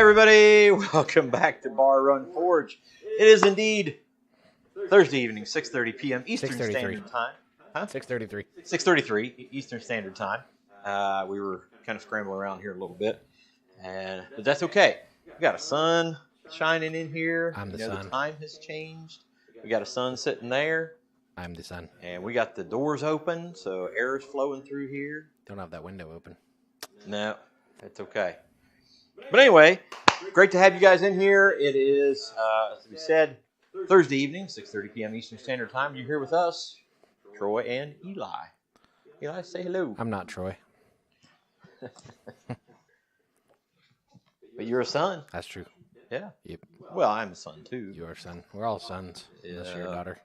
Hi, everybody. Welcome back to Bar Run Forge. It is indeed Thursday evening, 6:30 p.m. Eastern Standard Time. Huh? 6:33. 6:33 Eastern Standard Time. We were kind of scrambling around here a little bit, but that's okay. We got a sun shining in here. I'm the sun. The time has changed. We got a sun sitting there. I'm the sun. And we got the doors open, so air is flowing through here. Don't have that window open. No, it's okay. But anyway, great to have you guys in here. It is, as we said, Thursday evening, 6:30 p.m. Eastern Standard Time. You're here with us, Troy and Eli. Eli, say hello. I'm not Troy. But you're a son. That's true. Yeah. Yep. Well, I'm a son, too. You're a son. We're all sons. Unless you're a daughter.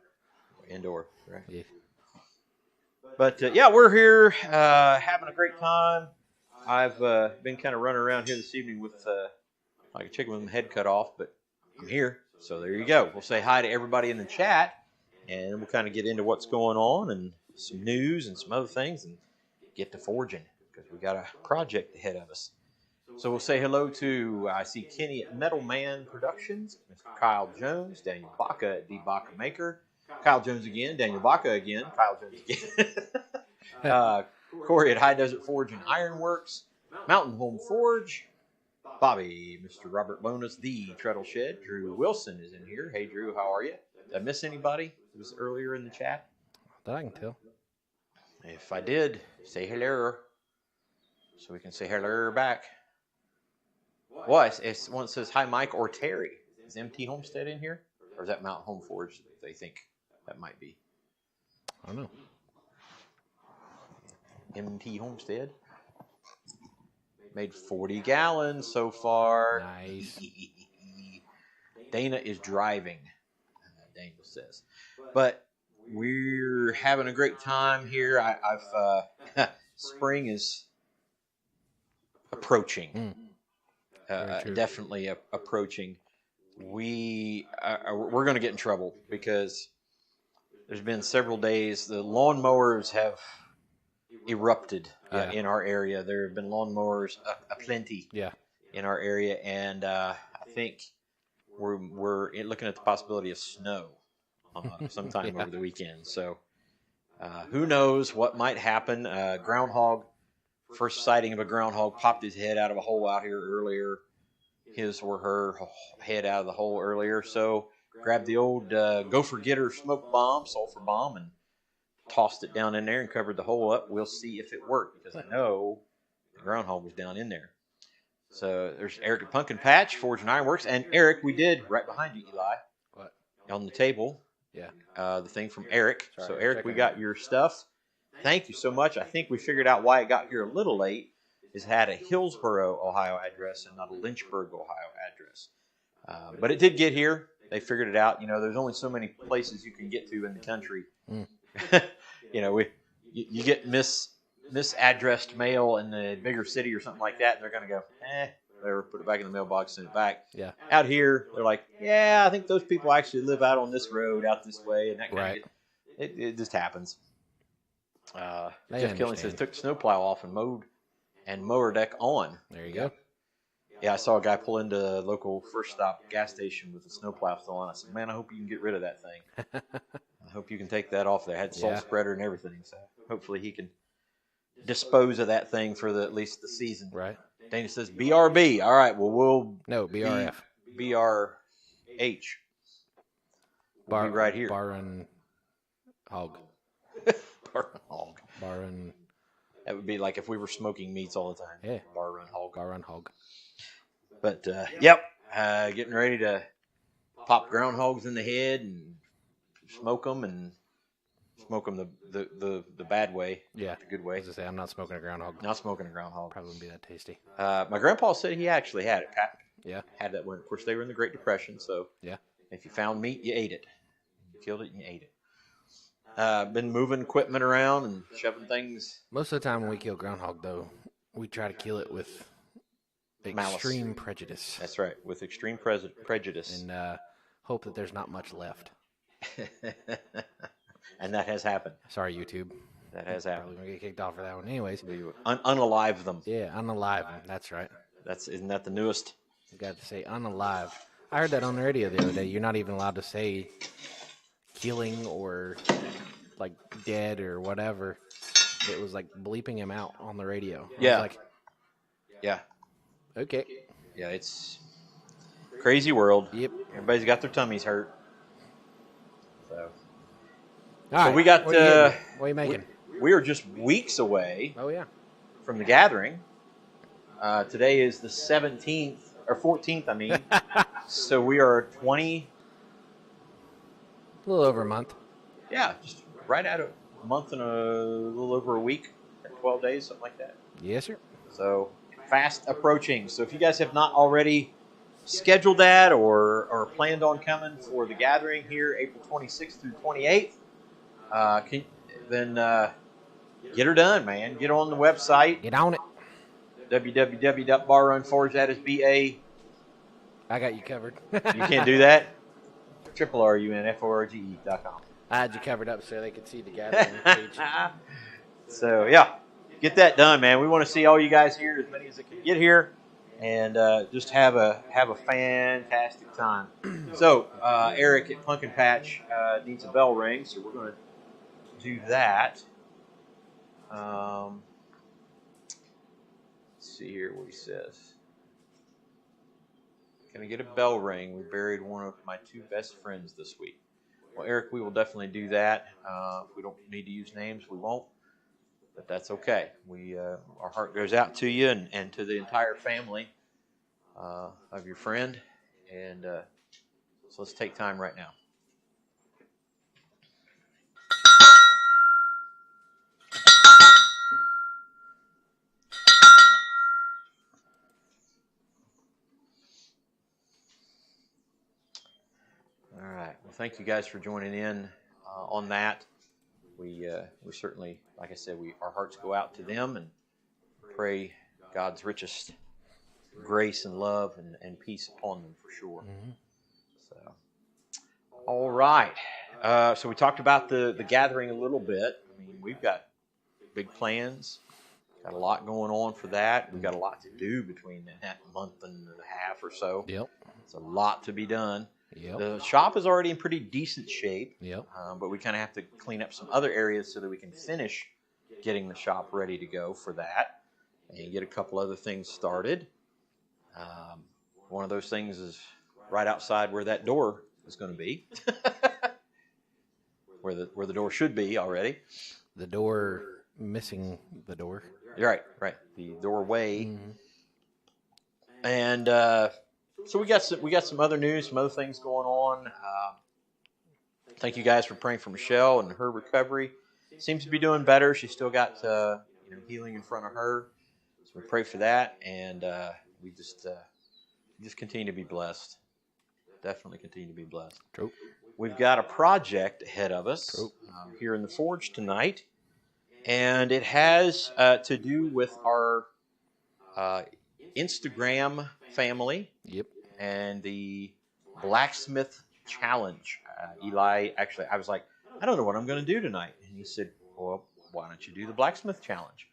Indoor, right? Yeah. But, we're here having a great time. I've been kind of running around here this evening with like a chicken with my head cut off, but I'm here. So there you go. We'll say hi to everybody in the chat, and we'll kind of get into what's going on and some news and some other things and get to forging because we got a project ahead of us. So we'll say hello to, I see Kenny at Metal Man Productions, Mr. Kyle Jones, Daniel Baca at D. Baca Maker, Kyle Jones again, Daniel Baca again, Kyle Jones again. Corey at High Desert Forge and Ironworks, Mountain Home Forge, Bobby, Mr. Robert Lonas, The Treadle Shed, Drew Wilson is in here. Hey, Drew, how are you? Did I miss anybody who was earlier in the chat? That I can tell. If I did, say hello, so we can say hello back. What? It's one that says, hi, Mike or Terry. Is MT Homestead in here? Or is that Mountain Home Forge they think that might be? I don't know. MT Homestead. Made 40 gallons so far. Nice. Dana is driving, Daniel says. But we're having a great time here. Spring is approaching. Definitely approaching. We're going to get in trouble because there's been several days. The lawnmowers have erupted in our area. There have been lawnmowers aplenty in our area, and I think we're looking at the possibility of snow sometime over the weekend. So who knows what might happen? Groundhog, first sighting of a groundhog, popped his head out of a hole out here earlier. His or her head out of the hole earlier. So grabbed the old Gopher Getter smoke bomb, sulfur bomb, and tossed it down in there and covered the hole up. We'll see if it worked because I know the groundhog was down in there. So there's Eric at Pumpkin Patch, Forge and Ironworks, and Eric, we did right behind you, Eli. What? On the table. Yeah. The thing from Eric. Sorry, so Eric, we got your stuff. Thank you so much. I think we figured out why it got here a little late. It had a Hillsboro, Ohio address and not a Lynchburg, Ohio address. But it did get here. They figured it out. You know, there's only so many places you can get to in the country. You know, you get misaddressed mail in the bigger city or something like that, and they're going to go, whatever, put it back in the mailbox, send it back. Yeah. Out here, they're like, I think those people actually live out on this road, out this way, and that kind of it just happens. Jeff Killing says took the snowplow off and mowed and mower deck on. There you go. Yeah, I saw a guy pull into a local First Stop gas station with a snowplow still on. I said, man, I hope you can get rid of that thing. I hope you can take that off there. It had salt spreader and everything, so hopefully he can dispose of that thing for at least the season. Right. Dana says BRB. All right, well, No, BRF. BRH. We'll be right here. Bar and Hog. Bar and Hog. Bar and... That would be like if we were smoking meats all the time. Yeah. Bar Run Hog. Bar and Hog. But, getting ready to pop groundhogs in the head and smoke them the bad way, yeah, the good way. As I say, I'm not smoking a groundhog. Not smoking a groundhog. Probably wouldn't be that tasty. My grandpa said he actually had it. Yeah. Had that when, of course, they were in the Great Depression, so if you found meat, you ate it. You killed it and you ate it. Been moving equipment around and shoving things. Most of the time when we kill groundhog, though, we try to kill it with extreme prejudice. That's right, with extreme prejudice. And hope that there's not much left. And that has happened. Sorry, YouTube. That has happened. Probably going to get kicked off for that one. Anyways. Unalive them. Yeah, unalive them. That's right. Isn't that the newest You got to say unalive. I heard that on the radio the other day. You're not even allowed to say killing or like dead or whatever. It was like bleeping him out on the radio. Yeah. I was like, yeah. Okay. Yeah, it's crazy world. Yep. Everybody's got their tummies hurt. So, All right. we got. What are you making? We are just weeks away. Oh yeah. From the gathering. Today is the 17th or 14th. I mean, so we are 20. A little over a month. Yeah, just right at a month and a little over a week, 12 days, something like that. Yes, sir. So fast approaching. So if you guys have not already scheduled that or planned on coming for the gathering here, April 26th through 28th, then get her done, man. Get on the website. Get on it. www.barrunforge. That is BA. I got you covered. You can't do that. RUNFORGE.com. I had you covered up so they could see the gathering page. So yeah, get that done, man. We want to see all you guys here, as many as that can get here, and just have a fantastic time. So Eric at Pumpkin Patch needs a bell ring, so we're going to do that. Let's see here what he says. Can I get a bell ring? We buried one of my two best friends this week. Well, Eric, we will definitely do that. If we don't need to use names, we won't. But that's okay. Our heart goes out to you and to the entire family of your friend. And so let's take time right now. All right. Well, thank you guys for joining in on that. We certainly, like I said, our hearts go out to them and pray God's richest grace and love and peace upon them for sure. Mm-hmm. So, all right. So we talked about the gathering a little bit. I mean, we've got big plans. Got a lot going on for that. We've got a lot to do between that month and a half or so. Yep. It's a lot to be done. Yep. The shop is already in pretty decent shape. Yep. But we kind of have to clean up some other areas so that we can finish getting the shop ready to go for that and get a couple other things started. One of those things is right outside where that door is going to be, where the door should be already. The door missing the door. Right. The doorway. Mm-hmm. And so we got some other news, some other things going on. Thank you guys for praying for Michelle and her recovery. Seems to be doing better. She's still got healing in front of her. So we pray for that, and we just continue to be blessed. Definitely continue to be blessed. True. We've got a project ahead of us here in the Forge tonight, and it has to do with our Instagram family. Yep. And the blacksmith challenge. Eli, actually, I was like, I don't know what I'm going to do tonight. And he said, well, why don't you do the blacksmith challenge?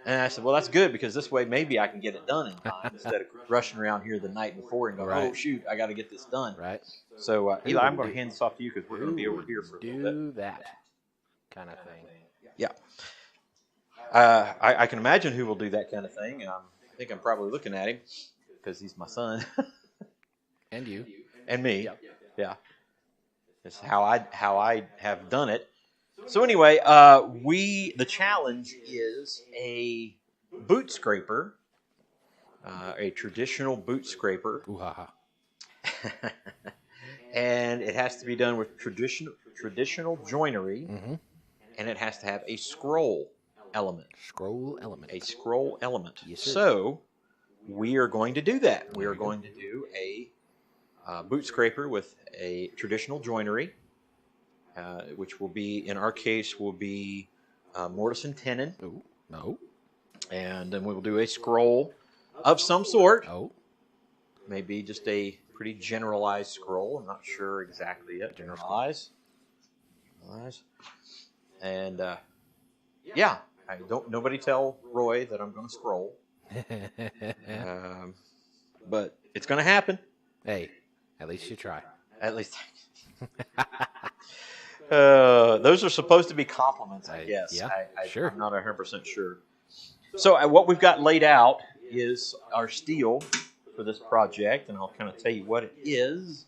And I said, well, that's good because this way maybe I can get it done in time instead of rushing around here the night before and go, oh, shoot, I got to get this done. Right. So, Eli, I'm going to hand this off to you because we're going to be over here for a little bit. Do that kind of thing. Yeah. I can imagine who will do that kind of thing. I think I'm probably looking at him because he's my son. And you. And me. Yeah. It's how I have done it. So anyway, the challenge is a boot scraper, a traditional boot scraper. Ooh-ha-ha. And it has to be done with traditional joinery, mm-hmm. and it has to have a scroll element. Scroll element. A scroll element. Yes, sir. So we are going to do that. We are going to do a boot scraper with a traditional joinery, which will be, in our case, will be mortise and tenon. Oh, no. And then we will do a scroll of some sort. Oh. Maybe just a pretty generalized scroll. I'm not sure exactly yet. Generalized. And yeah, nobody tell Roy that I'm going to scroll. But It's going to happen. Hey, at least you try. At least. Those are supposed to be compliments, I guess. Yeah, sure. I'm not 100% sure. So what we've got laid out is our steel for this project, and I'll kind of tell you what it is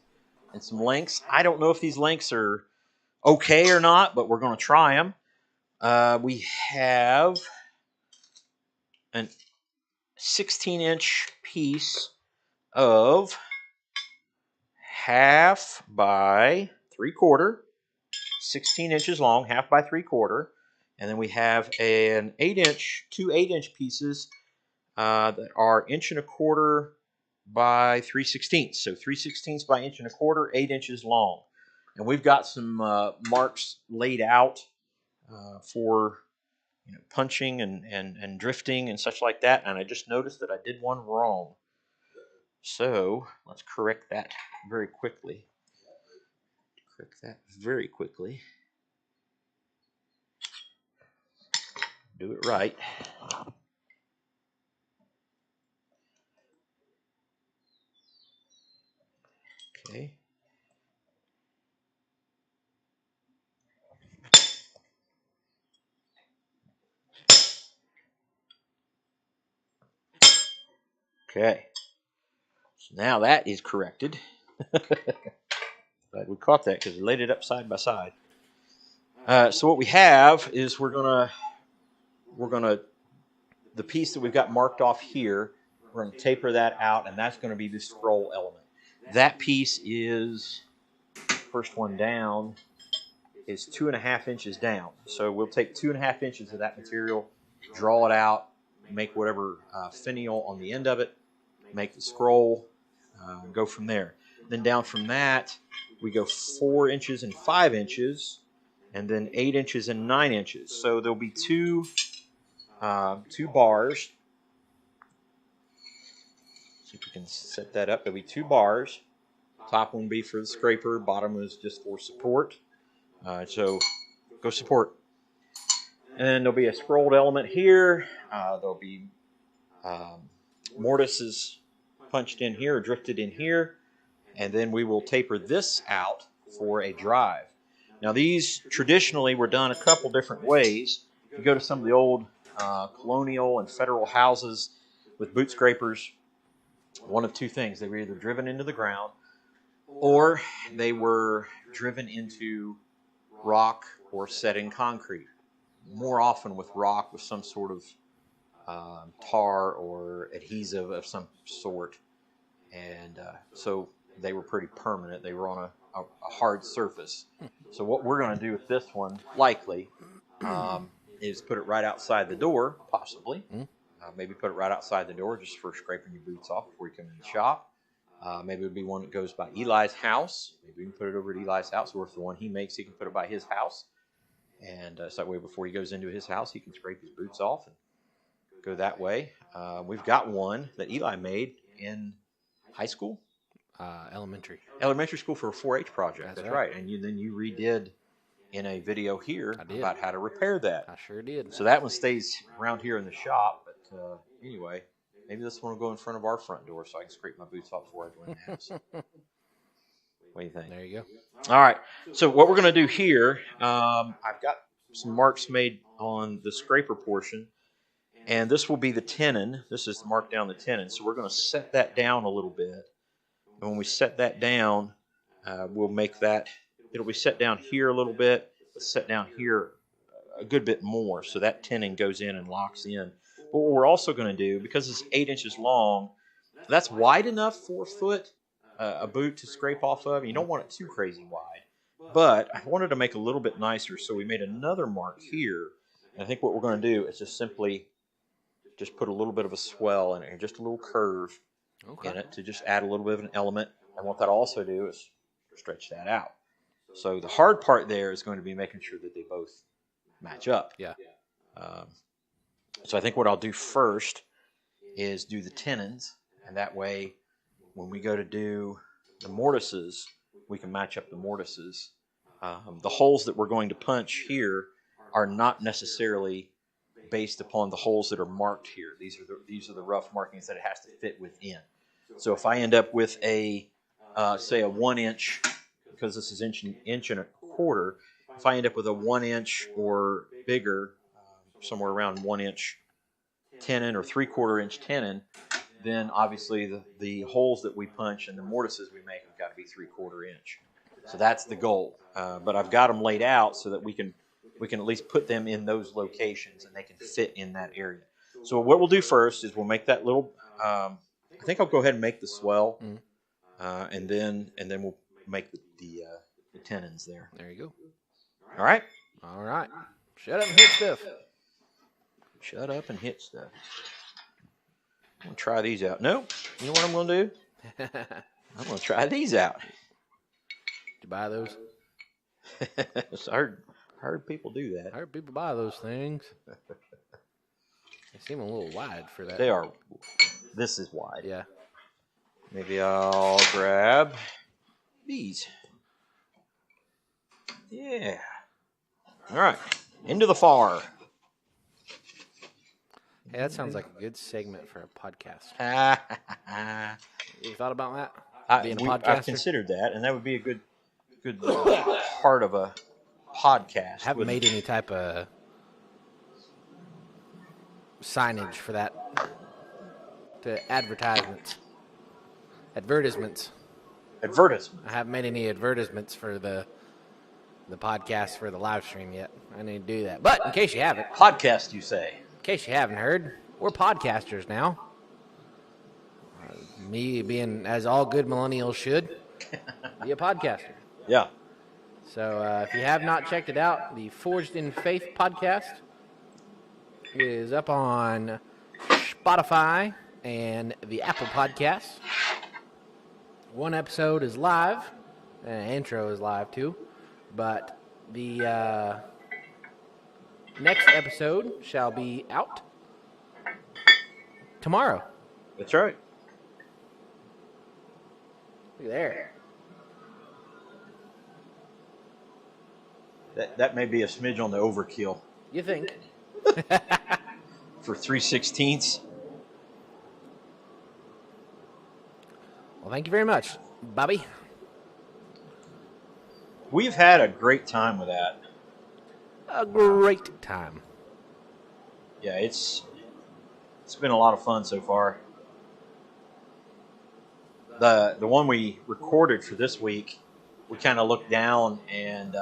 and some links. I don't know if these links are okay or not, but we're going to try them. We have a 16-inch piece of 1/2 by 3/4, 16 inches long, 1/2 by 3/4, and then we have an 8-inch, two 8-inch pieces that are 1.25 by 3/16. So 3/16 by 1.25, 8 inches long, and we've got some marks laid out for punching and drifting and such like that. And I just noticed that I did one wrong, so let's correct that very quickly. Do it right. Okay. Okay. So now that is corrected. Glad we caught that because we laid it up side by side. So what we have is we're gonna the piece that we've got marked off here. We're gonna taper that out, and that's gonna be the scroll element. That piece is first one down is 2.5 inches down. So we'll take 2.5 inches of that material, draw it out, make whatever finial on the end of it, make the scroll, go from there. Then down from that, we go 4 inches and 5 inches, and then 8 inches and 9 inches. So there'll be two bars. See if we can set that up. There'll be 2 bars. Top one will be for the scraper. Bottom is just for support. So go support. And then there'll be a scrolled element here. There'll be mortises punched in here or drifted in here. And then we will taper this out for a drive. Now these traditionally were done a couple different ways. If you go to some of the old colonial and federal houses with boot scrapers, one of two things. They were either driven into the ground or they were driven into rock or set in concrete. More often with rock with some sort of tar or adhesive of some sort. And so they were pretty permanent. They were on a hard surface. So what we're going to do with this one, likely, is put it right outside the door, possibly. Maybe put it right outside the door just for scraping your boots off before you come in the shop. Maybe it would be one that goes by Eli's house. Maybe we can put it over at Eli's house, or if the one he makes, he can put it by his house. And so that way, before he goes into his house, he can scrape his boots off and go that way. We've got one that Eli made in high school? Elementary. Elementary school for a 4-H project. That's right. And then you redid in a video here about how to repair that. I sure did. So that one stays around here in the shop. But anyway, maybe this one will go in front of our front door so I can scrape my boots off before I go in the house. What do you think? There you go. All right. So what we're going to do here, I've got some marks made on the scraper portion. And this will be the tenon. This is to mark down the tenon. So we're going to set that down a little bit. And when we set that down, we'll make that, it'll be set down here a little bit, but set down here a good bit more. So that tenon goes in and locks in. But what we're also going to do, because it's 8 inches long, that's wide enough for a boot to scrape off of. You don't want it too crazy wide. But I wanted to make it a little bit nicer, so we made another mark here. And I think what we're going to do is just simply put a little bit of a swell in it, just a little curve in it to just add a little bit of an element. And what that'll also do is stretch that out. So the hard part there is going to be making sure that they both match up. Yeah. So I think what I'll do first is do the tenons, and that way when we go to do the mortises, we can match up the mortises. The holes that we're going to punch here are not necessarily based upon the holes that are marked here. These are the rough markings that it has to fit within. So if I end up with say a 1 inch, because this is inch and a quarter, if I end up with a 1 inch or bigger, somewhere around 1 inch tenon or 3/4 inch tenon, then obviously the holes that we punch and the mortises we make have got to be 3/4 inch. So that's the goal. But I've got them laid out so that we can at least put them in those locations and they can fit in that area. So what we'll do first is we'll make that little. I think I'll go ahead and make the swell, and then we'll make the tenons there. There you go. All right. All right. Shut up and hit stuff. Shut up and hit stuff. I'm going to try these out. No, you know what I'm going to do? I'm going to try these out. Did you buy those? I heard people do that. I heard people buy those things. They seem a little wide for that. They are. This is wide. Yeah. Maybe I'll grab these. Yeah. All right. Into the far. Hey, that sounds like a good segment for a podcast. You thought about that? Being a podcaster? I've considered that, and that would be a good part of a podcast. I haven't made any type of signage for that. To advertisements. Advertisements. I haven't made any advertisements for the podcast for the live stream yet. I need to do that. But in case you haven't. Podcast, you say? In case you haven't heard, we're podcasters now. Me being, as all good millennials should, be a podcaster. Yeah. So if you have not checked it out, the Forged in Faith podcast is up on Spotify and the Apple Podcasts. One episode is live, and the intro is live too, but the next episode shall be out tomorrow. That's right. Look there. That may be a smidge on the overkill. You think? For 3/16. Well, thank you very much, Bobby. We've had a great time with that. A great time. Yeah, it's been a lot of fun so far. The one we recorded for this week, we kind of looked down and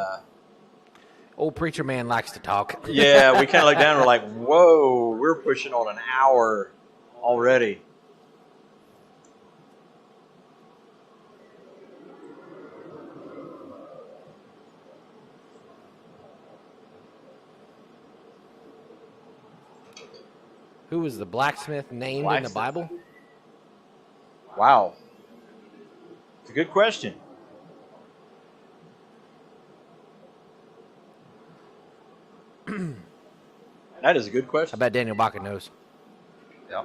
old preacher man likes to talk. Yeah, we kind of looked down and we're like, whoa, we're pushing on an hour already. Who was the blacksmith named in the Bible? Wow. It's a good question. That is a good question. I bet Daniel Baca knows. Yeah.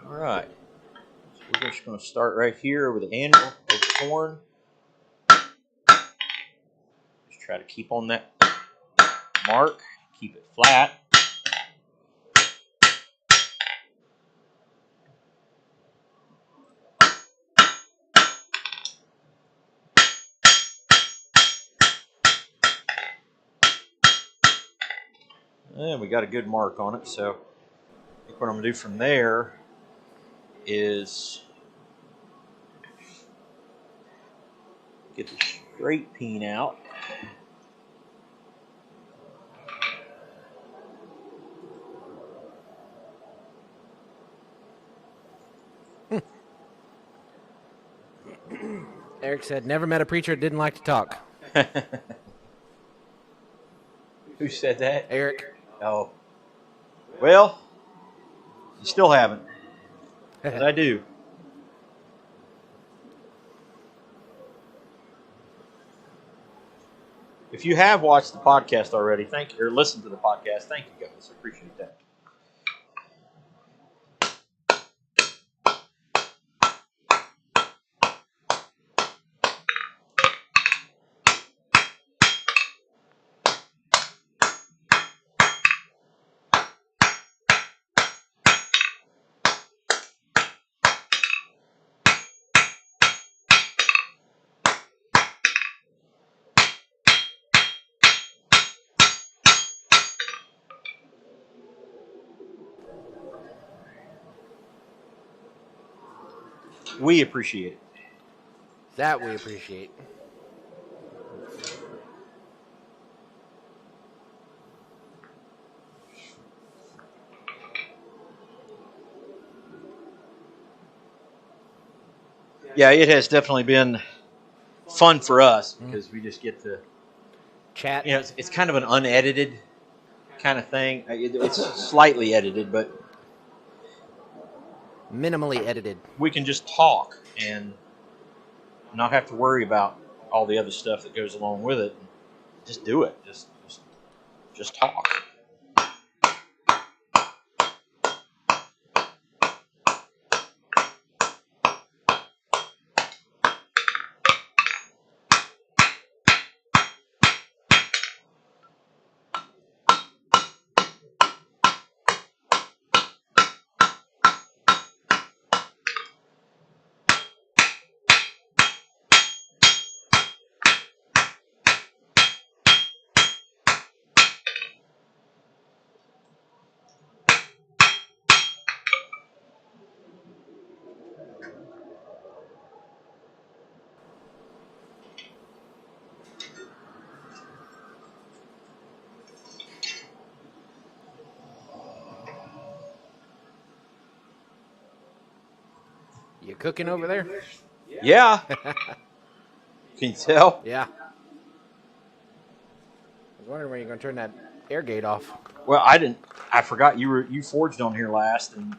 All right. So we're just going to start right here with the anvil of the horn. Just try to keep on that mark. Keep it flat. And we got a good mark on it, so I think what I'm going to do from there is get the straight peen out. Eric said, never met a preacher that didn't like to talk. Who said that? Eric. Oh. Well, you still haven't. But I do. If you have watched the podcast already, thank you, or listened to the podcast, thank you guys. I appreciate that. We appreciate it. That we appreciate. Yeah, it has definitely been fun for us because we just get to chat. You know, it's kind of an unedited kind of thing. It's slightly edited, but Minimally edited. We can just talk and not have to worry about all the other stuff that goes along with it. Just do it. Just talk. You cooking over there? Yeah. Can you tell? Yeah. I was wondering when you're going to turn that air gate off. Well, I didn't. I forgot you forged on here last and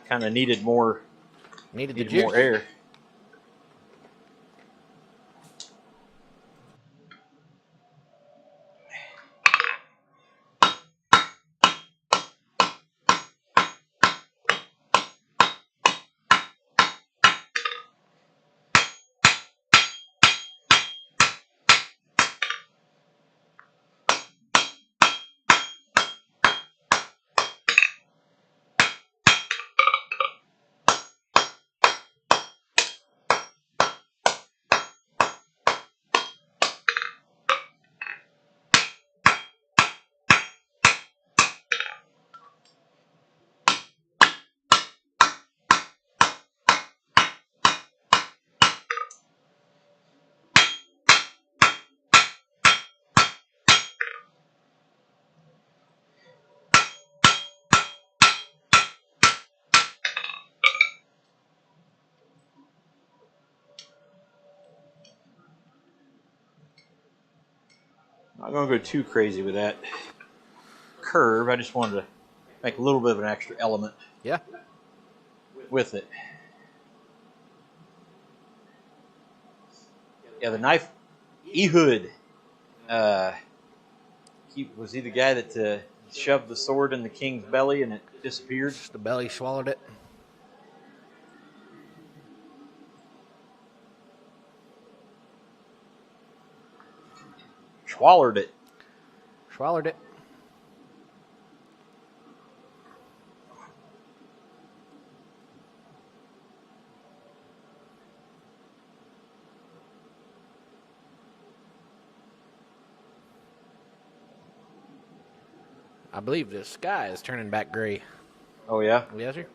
kind of needed more. Needed more air. I'm not going to go too crazy with that curve. I just wanted to make a little bit of an extra element. Yeah. With it. Yeah, the knife. Ehud. Was he the guy that shoved the sword in the king's belly and it disappeared? The belly swallowed it. Swallowed it. Swallowed it. I believe the sky is turning back gray. Oh, yeah? Yes, sir.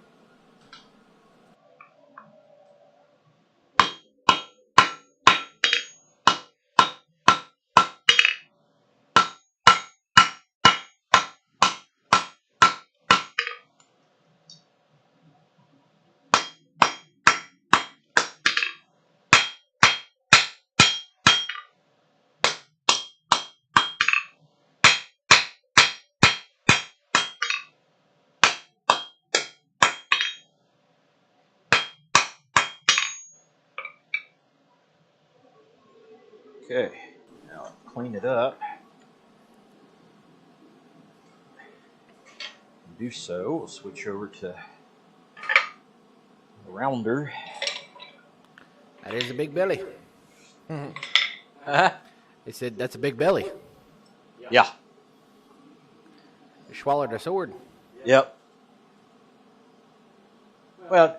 Okay. Now clean it up. To do so, we'll switch over to the rounder. That is a big belly. Uh-huh. They said that's a big belly. Yeah. You swallowed a sword. Yep. Well,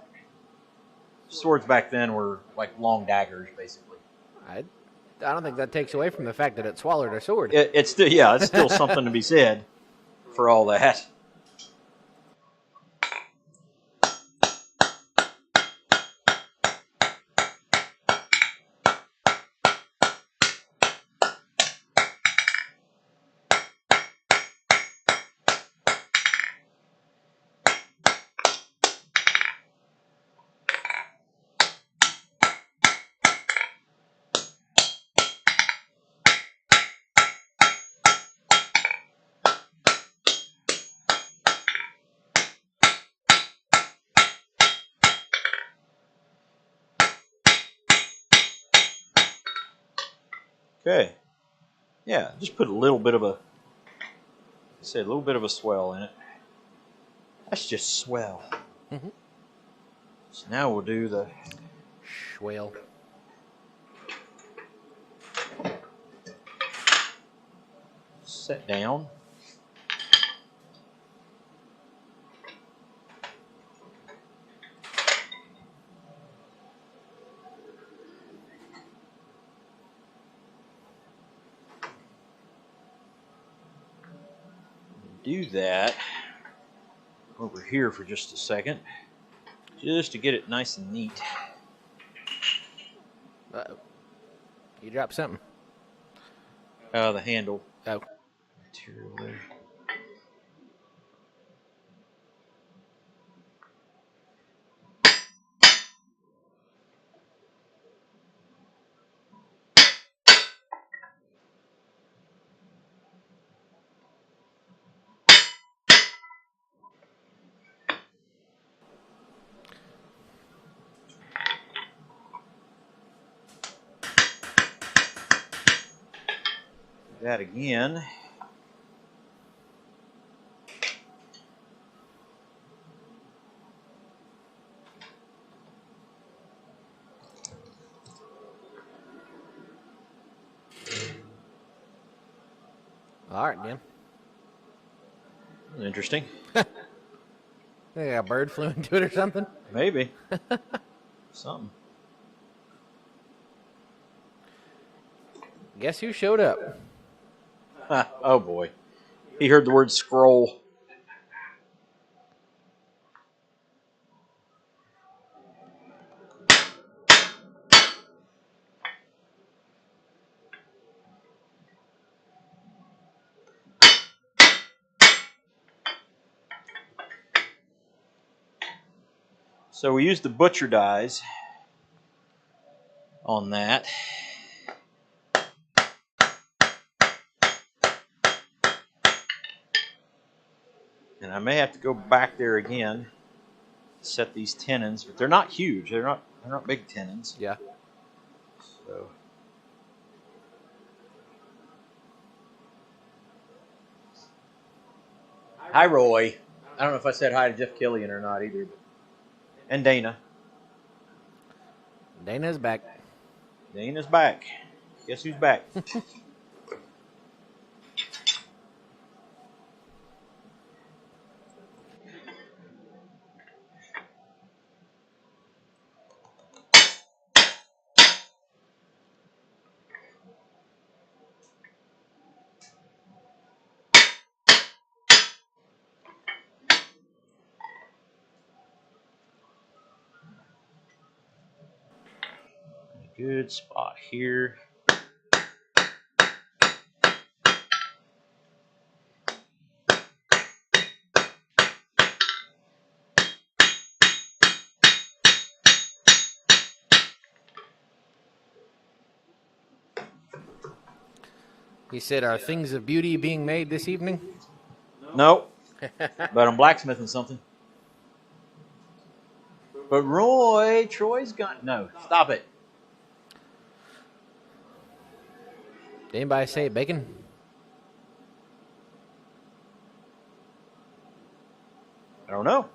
swords back then were like long daggers, basically. I don't think that takes away from the fact that it swallowed a sword. It's still something to be said for all that. Okay. Yeah, just put a little bit of a swell in it. That's just swell. Mm-hmm. So now we'll do the swell. Set down. Do that over here for just a second, just to get it nice and neat. Uh-oh. You dropped something. The handle. Oh. Material there. Do that again. All right, Dan. Interesting. Think a bird flew into it or something? Maybe. Something. Guess who showed up? Oh boy. He heard the word scroll. So we used the butcher dies on that. And I may have to go back there again to set these tenons, but they're not huge. They're not big tenons. Yeah. So hi, Roy. I don't know if I said hi to Jeff Killian or not either. And Dana. Dana's back. Dana's back. Guess who's back? Good spot here. He said, "Are things of beauty being made this evening?" Nope. But I'm blacksmithing something. But Troy's got... No, stop it. Did anybody say bacon? I don't know.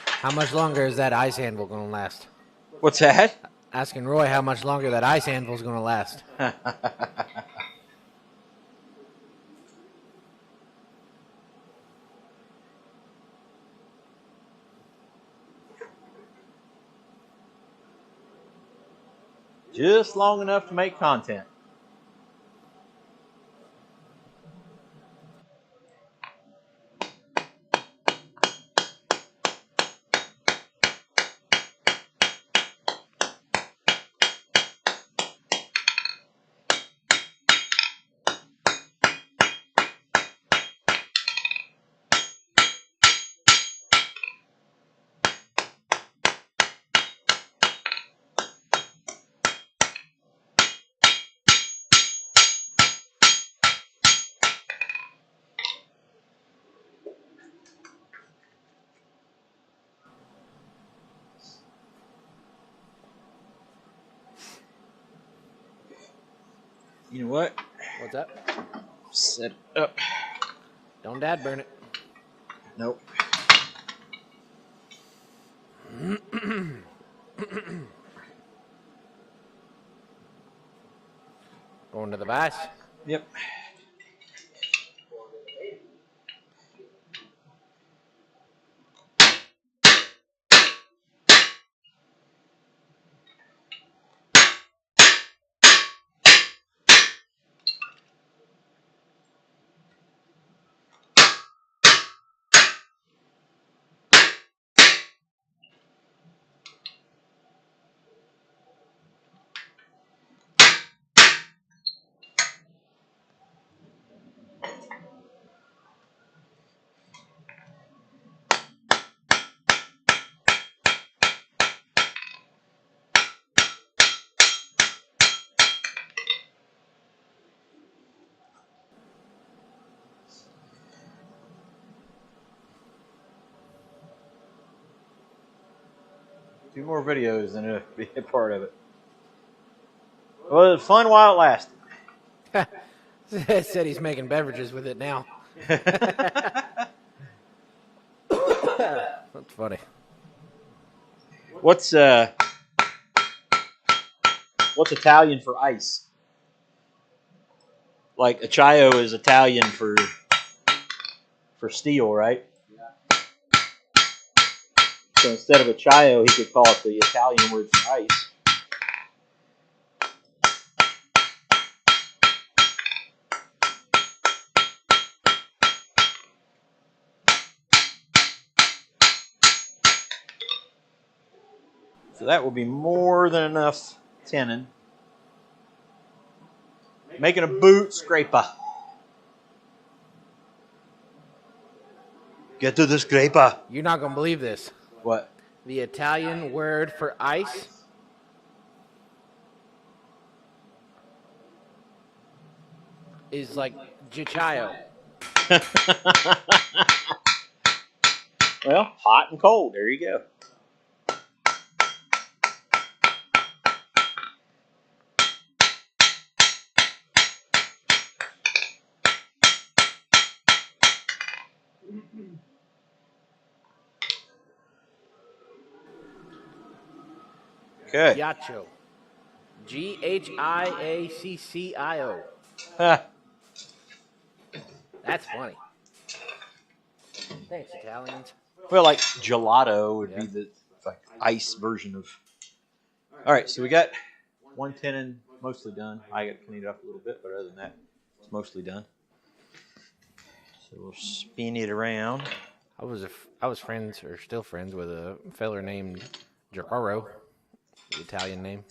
How much longer is that ice anvil going to last? What's that? Asking Roy how much longer that ice anvil is going to last. Just long enough to make content. You know what? What's up? Set it up. Don't dad burn it. Nope. Going to the vice. Yep. Two more videos and it'll be a part of it. Well, it was fun while it lasted. Said he's making beverages with it now. That's funny. What's Italian for ice? Like acciaio is Italian for steel, right? So instead of acciaio, he could call it the Italian word for ice. So that will be more than enough tenon. Making a boot scraper. Get to the scraper. You're not gonna believe this. What? The Italian word for ice is like ghiacciaio. Well, hot and cold. There you go. Okay. Ghiaccio. Ghiaccio. That's funny. Thanks, Italians. Well, like gelato would be the like ice version of. All right, so we got one tenon mostly done. I got cleaned it up a little bit, but other than that, it's mostly done. So we'll spin it around. I was friends, or still friends, with a feller named Giacomo, the Italian name.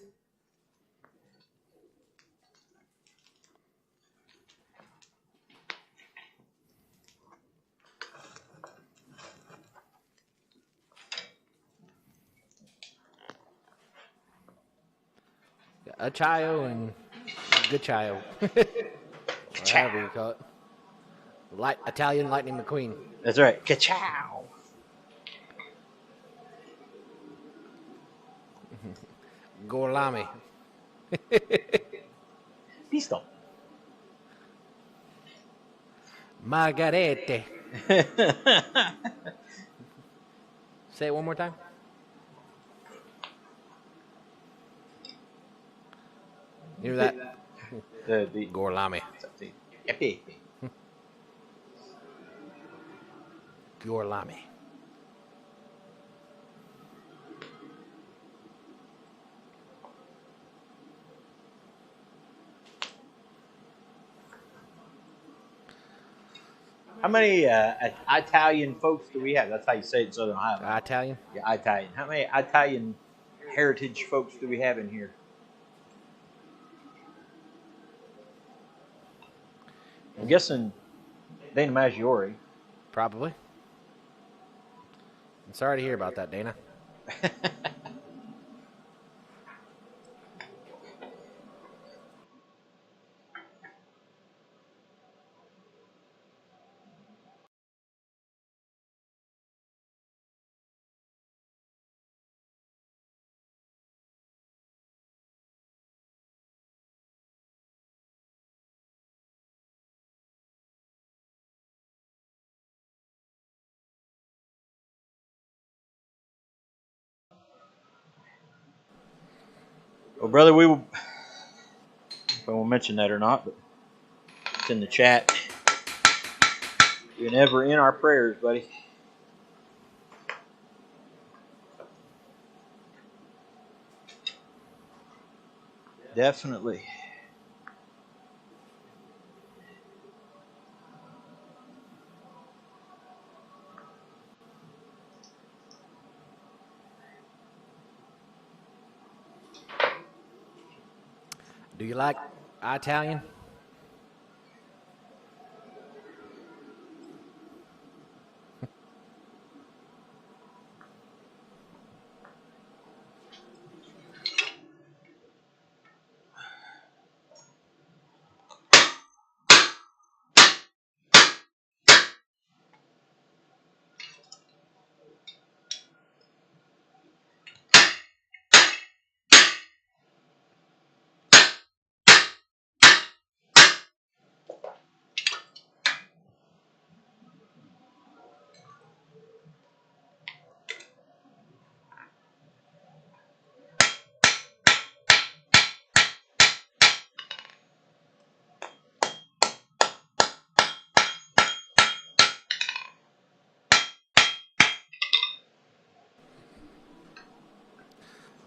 Acciaio and Ghiaccio. Whatever you call it. Italian Lightning McQueen. That's right. Ka-chow. Gorlami. Pisto. Margarete. Say it one more time. You hear that? The Gorlami. Gorlami. How many Italian folks do we have? That's how you say it in Southern Ohio. Italian? Yeah, Italian. How many Italian heritage folks do we have in here? I'm guessing Dana Maggiore. Probably. I'm sorry to hear about that, Dana. Well, brother, we will. If I will mention that or not, but it's in the chat. You're never in our prayers, buddy. Definitely. Do you like Italian?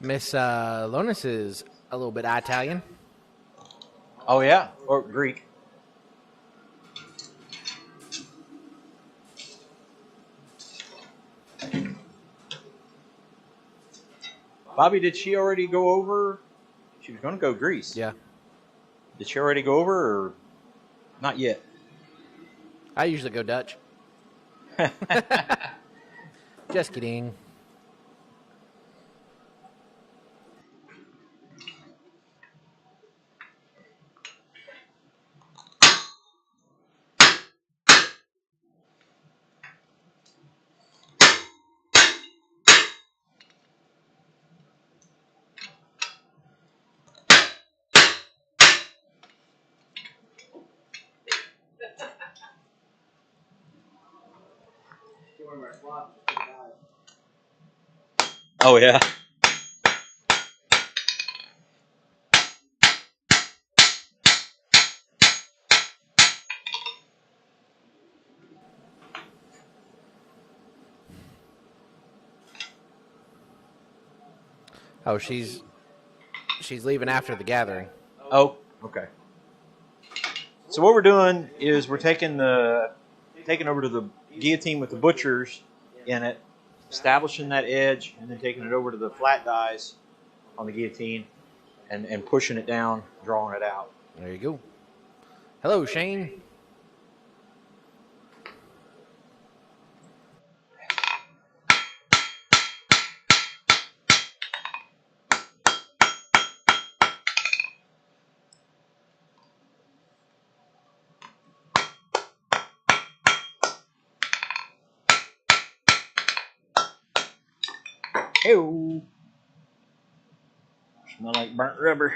Miss Lonis is a little bit Italian. Oh, yeah. Or Greek. Bobby, did she already go over? She was going to go Greece. Yeah. Did she already go over or not yet? I usually go Dutch. Just kidding. Oh, yeah. Oh, she's leaving after the gathering. Oh, okay. So what we're doing is we're taking over to the guillotine with the butchers in it, establishing that edge, and then taking it over to the flat dies on the guillotine and pushing it down, drawing it out. There you go. Hello, Shane. Ew. Smell like burnt rubber.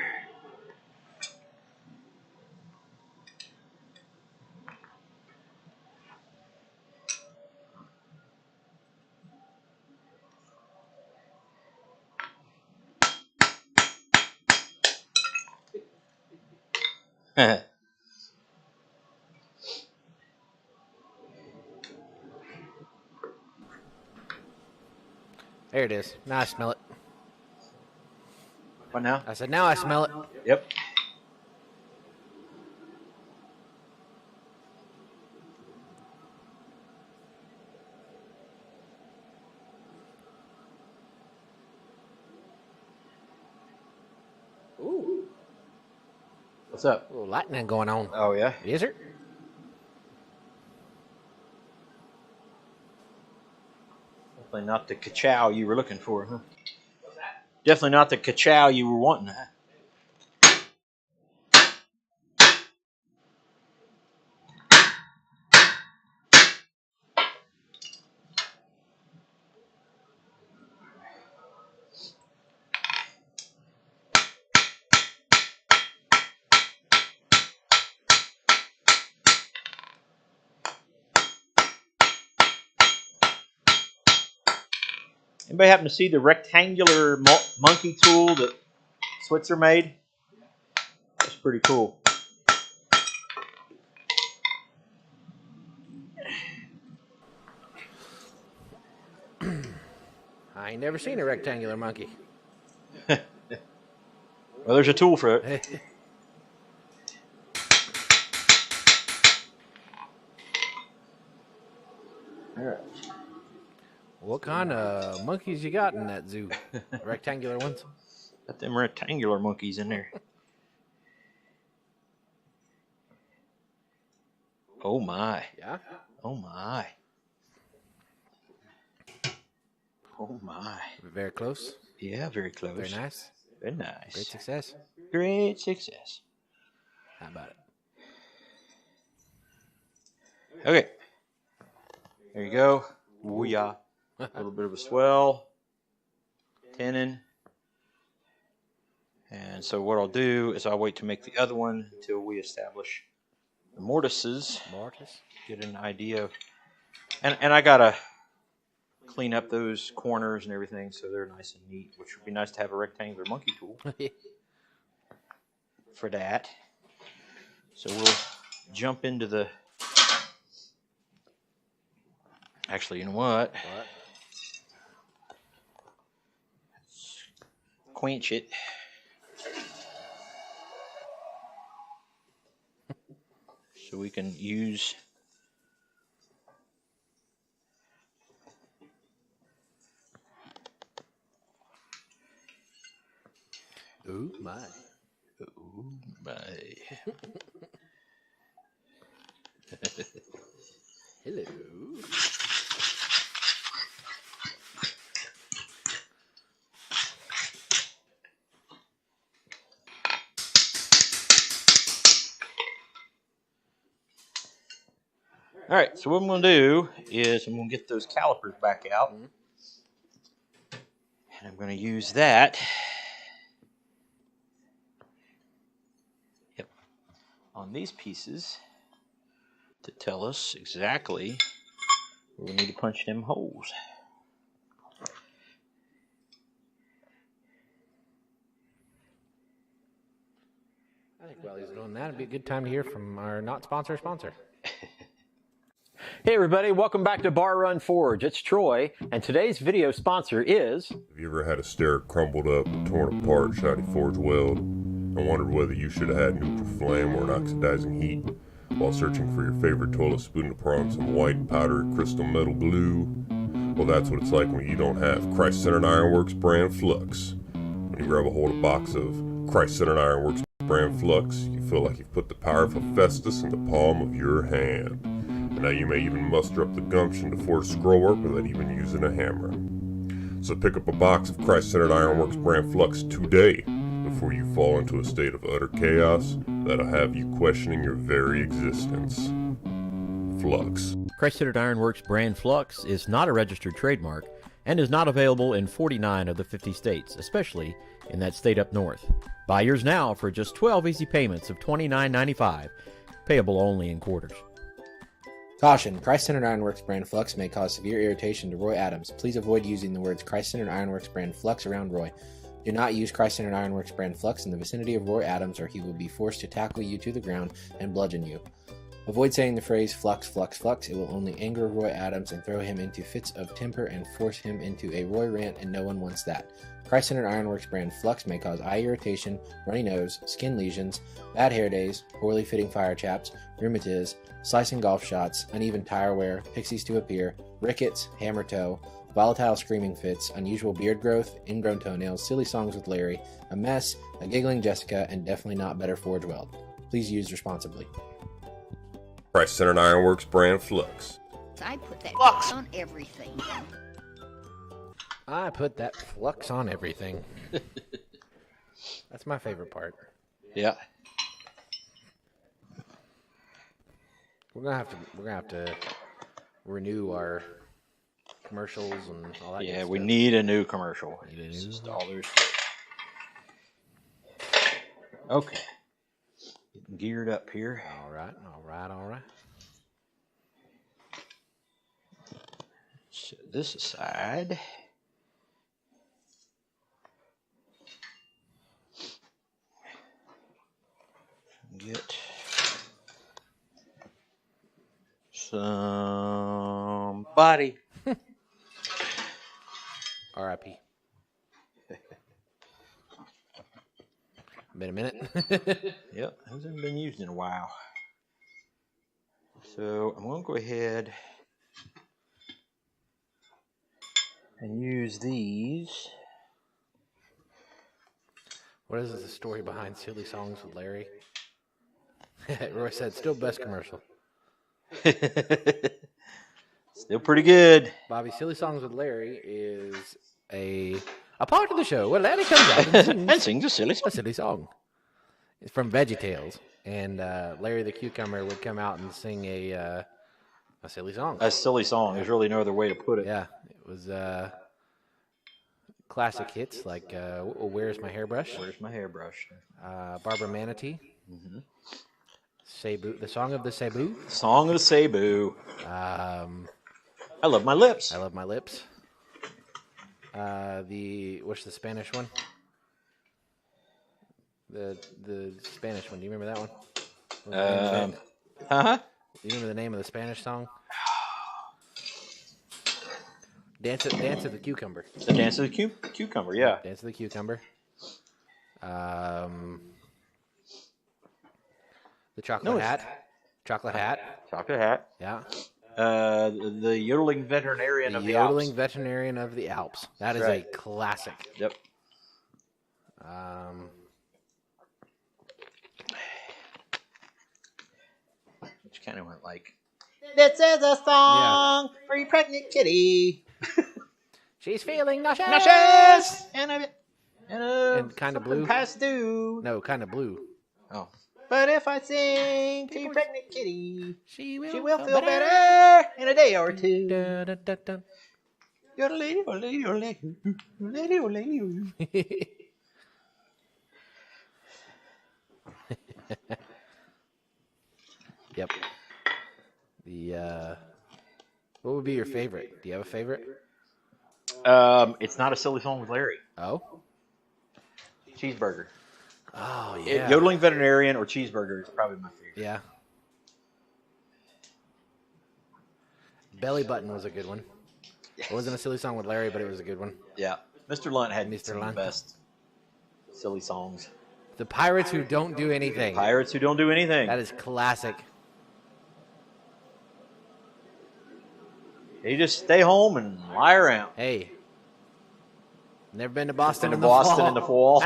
There it is. Now I smell it. What now? I said, now I smell it. Yep. Ooh. What's up? A little lightning going on. Oh, yeah? Is it? Definitely not the ka-chow you were looking for, huh? Definitely not the ka-chow you were wanting, huh? Anybody happen to see the rectangular monkey tool that Switzer made? That's pretty cool. I ain't never seen a rectangular monkey. Well, there's a tool for it. All right. What kind of monkeys you got in that zoo? Rectangular ones? Got them rectangular monkeys in there. Oh, my. Yeah? Oh, my. Oh, my. Very close. Yeah, very close. Very nice. Very nice. Great success. Great success. How about it? Okay. There you go. Ooh, yeah. A little bit of a swell. Tenon. And so what I'll do is I'll wait to make the other one until we establish the mortises. Mortise? Get an idea of... And I got to clean up those corners and everything so they're nice and neat, which would be nice to have a rectangular monkey tool for that. So we'll jump into the... Actually, you know what? Let's quench it. So we can use... Ooh, my. Ooh, my. Hello. All right, so what I'm going to do is I'm going to get those calipers back out. And I'm going to use that. Yep. On these pieces to tell us exactly where we need to punch them holes. I think while he's doing that, it'd be a good time to hear from our not sponsor. Hey everybody, welcome back to Bar Run Forge. It's Troy, and today's video sponsor is... Have you ever had a stair crumbled up, torn apart, shiny forge weld, and wondered whether you should have had neutral flame or an oxidizing heat while searching for your favorite toilet spoon to pour on some white powdery crystal metal glue? Well, that's what it's like when you don't have Christ-Centered Ironworks brand flux. When you grab a hold of a box of Christ-Centered Ironworks brand flux, you feel like you've put the power of Hephaestus in the palm of your hand. And now you may even muster up the gumption to forge scrollwork without even using a hammer. So pick up a box of Christ-Centered Ironworks brand flux today before you fall into a state of utter chaos that'll have you questioning your very existence. Flux. Christ-Centered Ironworks brand flux is not a registered trademark and is not available in 49 of the 50 states, especially in that state up north. Buy yours now for just 12 easy payments of $29.95, payable only in quarters. Caution, Christ-Centered Ironworks brand flux may cause severe irritation to Roy Adams. Please avoid using the words Christ-Centered Ironworks brand flux around Roy. Do not use Christ-Centered Ironworks brand flux in the vicinity of Roy Adams or he will be forced to tackle you to the ground and bludgeon you. Avoid saying the phrase flux, flux, flux. It will only anger Roy Adams and throw him into fits of temper and force him into a Roy rant, and no one wants that. Christ-Centered Ironworks brand flux may cause eye irritation, runny nose, skin lesions, bad hair days, poorly fitting fire chaps, rheumatiz, slicing golf shots, uneven tire wear, pixies to appear, rickets, hammer toe, volatile screaming fits, unusual beard growth, ingrown toenails, silly songs with Larry, a mess, a giggling Jessica, and definitely not better Forge Weld. Please use responsibly. Price Center and Ironworks brand Flux. I put that flux on everything. I put that flux on everything. That's my favorite part. Yeah. We're gonna have to renew our commercials and all that. Yeah, good we stuff. need a new commercial. Need a It's new just all there's. Okay. Getting geared up here. All right. Set this aside. Get somebody. R.I.P. Been a minute. Yep, hasn't been used in a while. So I'm going to go ahead and use these. What is the story behind Silly Songs with Larry? Roy said, still best commercial. Still pretty good. Bobby, Silly Songs with Larry is a part of the show where Larry comes out and sings, And sings a silly song. a silly song. It's from VeggieTales. And Larry the Cucumber would come out and sing a silly song. A silly song. There's really no other way to put it. Yeah, it was classic hits like Where's My Hairbrush? Where's my hairbrush? Barbara Manatee. Mm-hmm. Cebu, the Song of the Cebu. Song of the Cebu. I love my lips. I Love My Lips. What's the Spanish one? The Spanish one. Do you remember that one? Uh-huh. Do you remember the name of the Spanish song? Dance of the Cucumber. The Dance of the Cucumber, yeah. Dance of the Cucumber. The Chocolate Hat. Chocolate Hat. Chocolate Hat. Yeah. The Yodeling Veterinarian of the Yodeling Alps. Veterinarian of the Alps. That is Right. a classic. Yep. Which kind of went like, this is a song for your pregnant kitty. She's feeling nauseous. Nauseous and kind of blue. Past due. No, kind of blue. Oh. But if I sing to your pregnant kitty, She will feel better in a day or two. Da, da, da, da. You're a lady, oh lady, oh lady, oh lady, oh lady. Yep. What would be your favorite? Do you have a favorite? It's not a silly song with Larry. Oh. Cheeseburger. Oh yeah. Yodeling Veterinarian or Cheeseburger is probably my favorite. Yeah. Belly Button was a good one. It wasn't a silly song with Larry, but it was a good one. Yeah. Mr. Lunt had Mr. some of Lunt. the best silly songs. The Pirates Who Don't Do Anything. Pirates Who Don't Do Anything. That is classic. You just stay home and lie around. Hey. Never been to Boston Been in to the Boston fall. in the fall.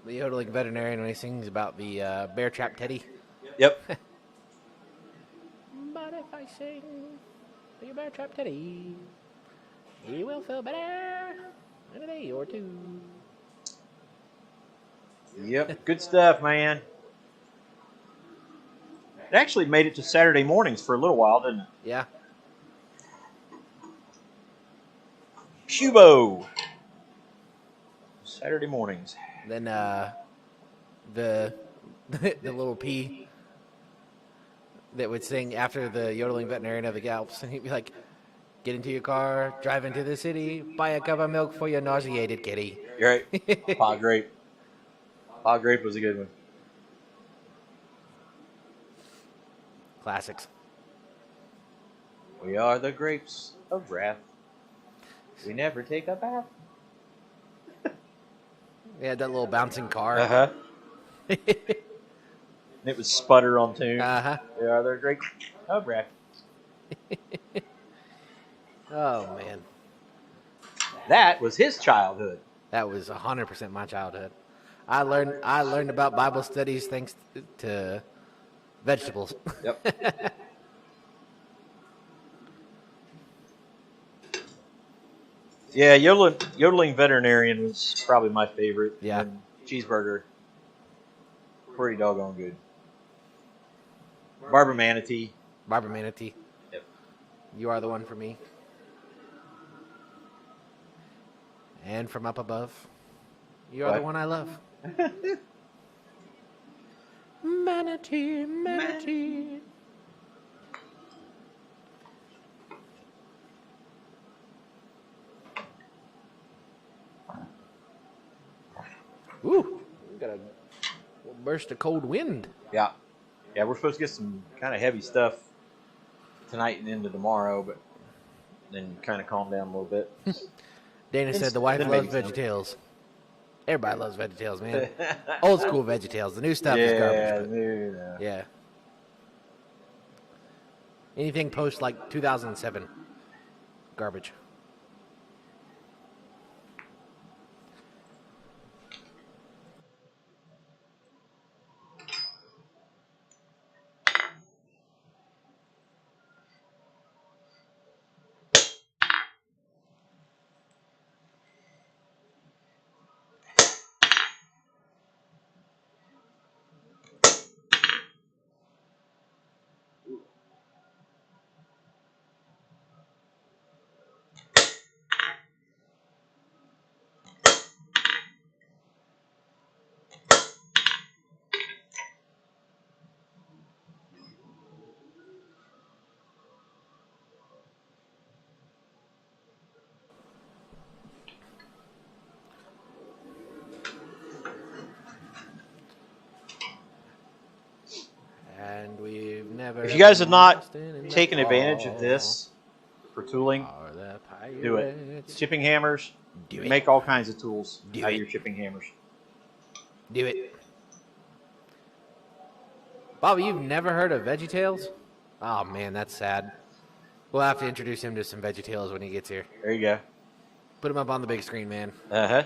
The yodeling veterinarian when he sings about the bear trap teddy. Yep. But if I sing the bear trap teddy, he will feel better in a day or two. Yep. Good stuff, man. It actually made it to Saturday mornings for a little while, didn't it? Yeah. Shubo. Saturday mornings. Then the little pea that would sing after the yodeling veterinarian of the Alps, and he'd be like, "Get into your car, drive into the city, buy a cup of milk for your nauseated kitty." You're right. Pod Grape. Pod Grape was a good one. Classics. We are the grapes of wrath. We never take a bath. They had that little bouncing car. Uh-huh. And it was Sputter on tune. Uh-huh. Yeah, they're great. Oh, Brad. Oh, man. That was his childhood. That was 100% my childhood. I learned about Bible studies thanks to vegetables. Yep. Yeah, yodeling veterinarian was probably my favorite. Yeah. And cheeseburger, pretty doggone good. Barber Manatee. Barber Manatee. Yep. You are the one for me. And from up above, you are the one I love. Manatee, manatee. Ooh, we got a burst of cold wind. Yeah. Yeah, we're supposed to get some kind of heavy stuff tonight and into tomorrow, but then kind of calm down a little bit. Dana said the wife then loves maybe some. VeggieTales. Everybody loves VeggieTales, man. Old school VeggieTales. The new stuff is garbage. But yeah. Anything post like 2007, garbage. And we've never. If you guys have not taken advantage of this for tooling, do it. Chipping hammers. Do it. Make all kinds of tools Do out of it. your chipping hammers. Do it. Bobby, you've never heard of VeggieTales? Oh, man, that's sad. We'll have to introduce him to some VeggieTales when he gets here. There you go. Put him up on the big screen, man. Uh-huh.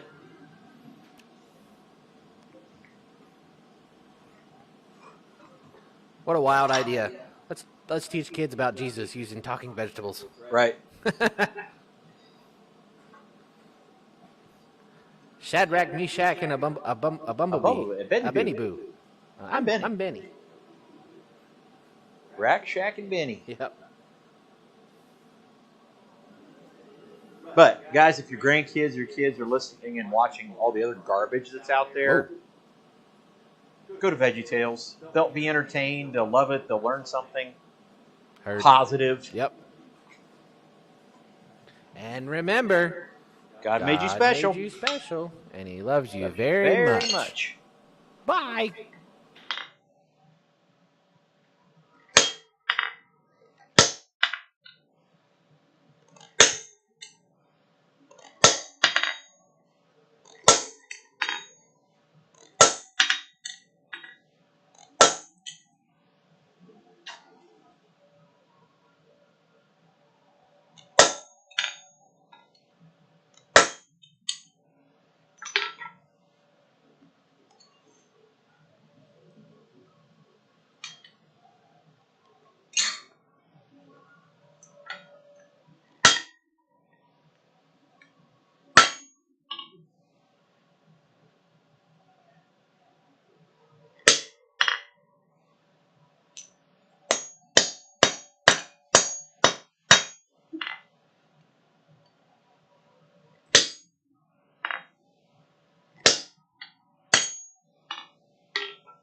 What a wild idea. Let's teach kids about Jesus using talking vegetables. Right. Shadrach, Meshach, and a bumblebee. A Benny Boo. I'm Benny. I'm Benny. Rack, Shack, and Benny. Yep. But, guys, if your grandkids, your kids are listening and watching all the other garbage that's out there, go to VeggieTales. They'll be entertained. They'll love it. They'll learn something positive. Yep. And remember, God made you special. Made you special, and He loves you very much. Bye.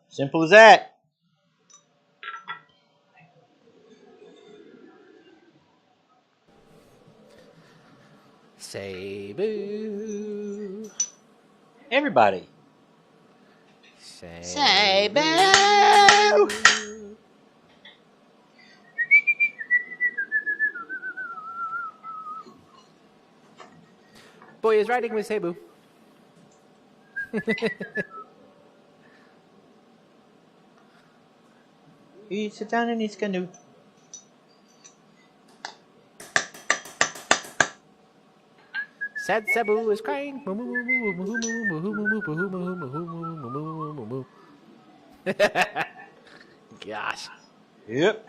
Simple as that. Say boo. Everybody. Say boo. Boy is riding with Cebu. He sits down in his canoe. Sad Cebu is crying. Gosh. Yep.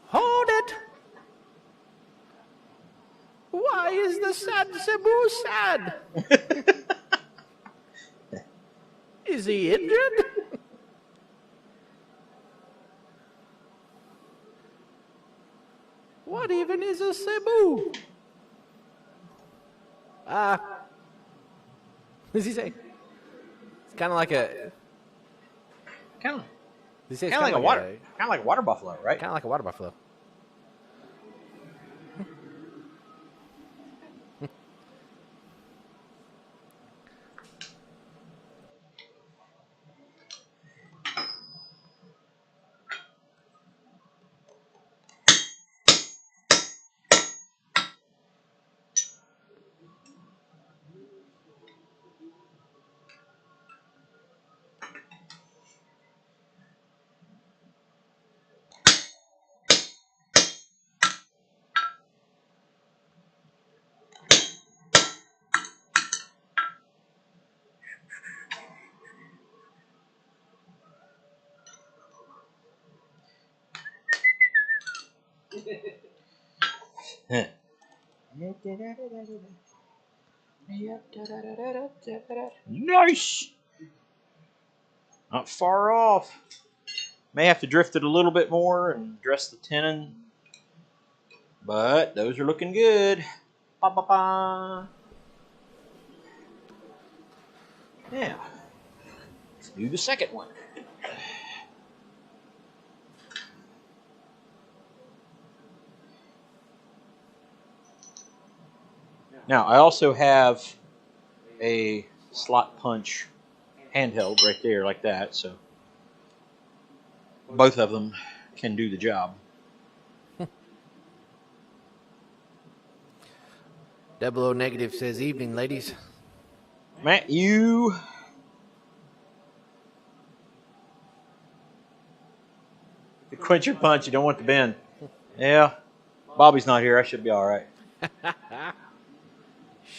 Hold it. Why is the sad Cebu sad? Is he injured? What even is a Cebu? What does he say? It's kind of like a. Kind of. He says Kind of like a water buffalo, right? Kind of like a water buffalo. Nice. Not far off. May have to drift it a little bit more and dress the tenon, but those are looking good. Ba, ba, ba. Yeah. Let's do the second one. Now, I also have a slot punch handheld right there like that, so both of them can do the job. Double O Negative says, evening, ladies. Matt, you... The quencher punch, you don't want the bend. Yeah, Bobby's not here. I should be all right.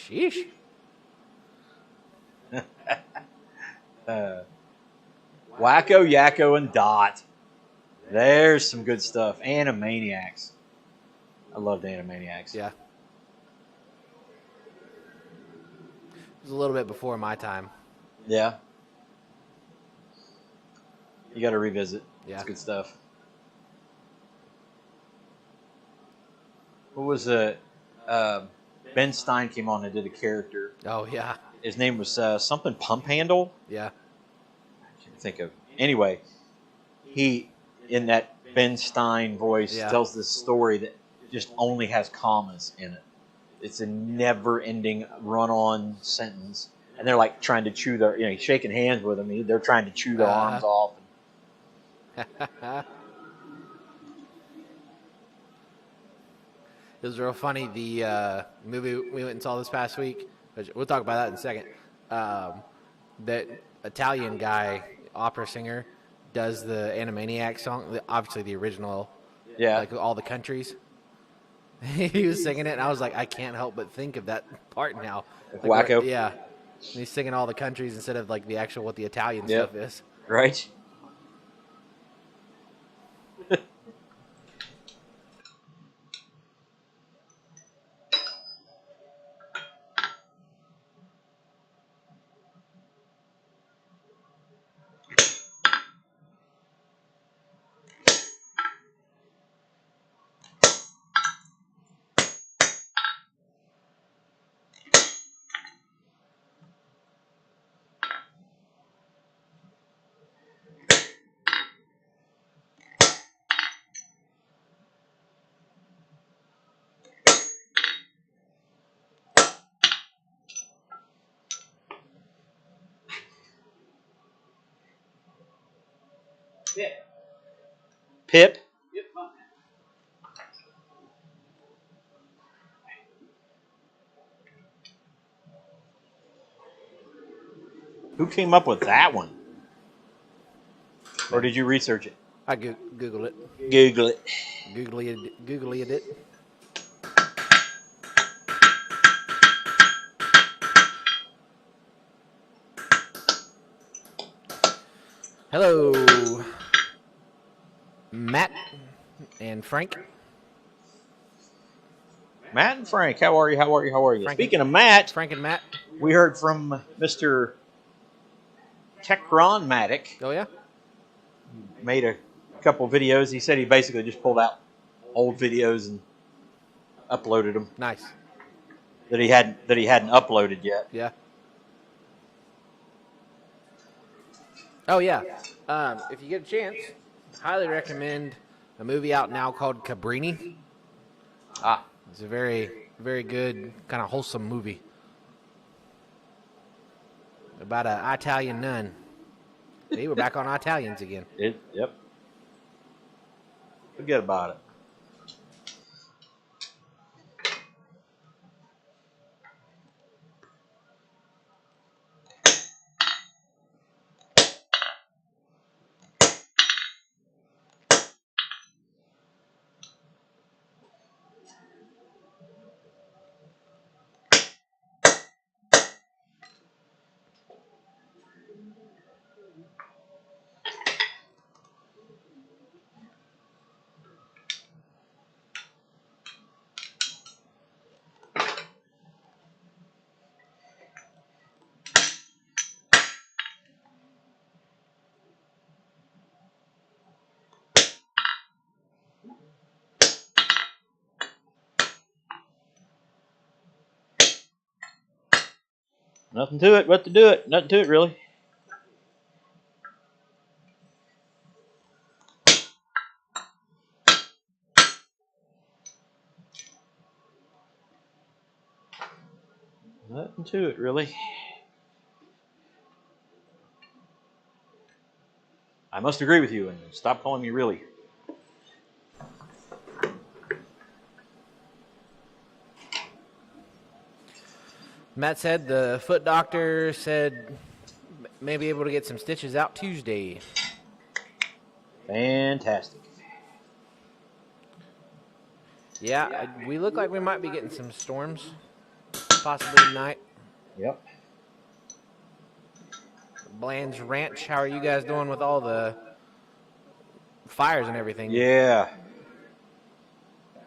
Sheesh. Wacko, Yakko, and Dot. There's some good stuff. Animaniacs. I loved Animaniacs. Yeah. It was a little bit before my time. Yeah. You got to revisit. Yeah. It's good stuff. What was it? Ben Stein came on and did a character. Oh, yeah. His name was something Pump Handle. Yeah. I can't think of. Anyway, he, in that Ben Stein voice, tells this story that just only has commas in it. It's a never-ending run-on sentence. And they're like trying to chew their, he's shaking hands with him. They're trying to chew their arms off. It was real funny. The movie we went and saw this past week, which we'll talk about that in a second. That Italian guy, opera singer, does the Animaniac song, obviously the original, like all the countries. He was singing it, and I was like, I can't help but think of that part now. Like, Wacko. Yeah. And he's singing all the countries instead of like the actual what the Italian stuff is. Right? Pip. Who came up with that one? Or did you research it? I Googled it. Google it. Googly it. Hello, Matt and Frank. Matt and Frank, how are you? How are you? How are you? Frank Speaking of Matt, Frank and Matt. we heard from Mr. Techron Matic. Oh yeah. Made a couple videos. He said he basically just pulled out old videos and uploaded them Nice. that he hadn't uploaded yet. Yeah. Oh yeah. If you get a chance, highly recommend a movie out now called Cabrini. Ah, It's a very, very good, kind of wholesome movie about an Italian nun. Hey, we're back on Italians again. yep. Forget about it. Nothing to it but to do it. Nothing to it, really. Nothing to it, really. I must agree with you and stop calling me really. Matt said the foot doctor said may be able to get some stitches out Tuesday. Fantastic. Yeah, we look like we might be getting some storms, possibly tonight. Yep. Bland's Ranch, how are you guys doing with all the fires and everything? Yeah.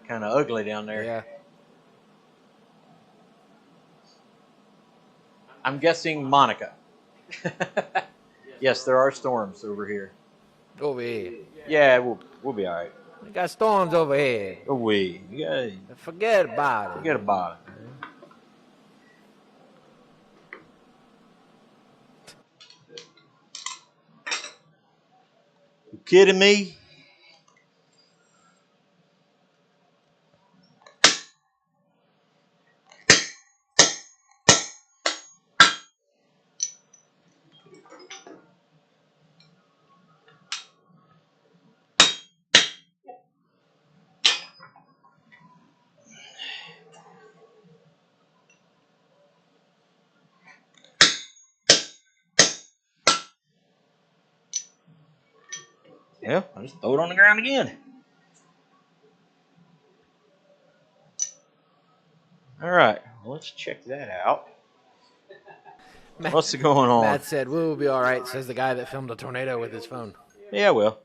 Kind of ugly down there. Yeah. I'm guessing Monica. Yes, there are storms over here. Over here. Yeah, we'll be all right. We got storms over here. Yeah, Forget about it. forget about it. You kidding me? Yeah, I'll just throw it on the ground again. All right, well, let's check that out. What's going on? Matt said, we'll be all right, says the guy that filmed a tornado with his phone. Yeah, well.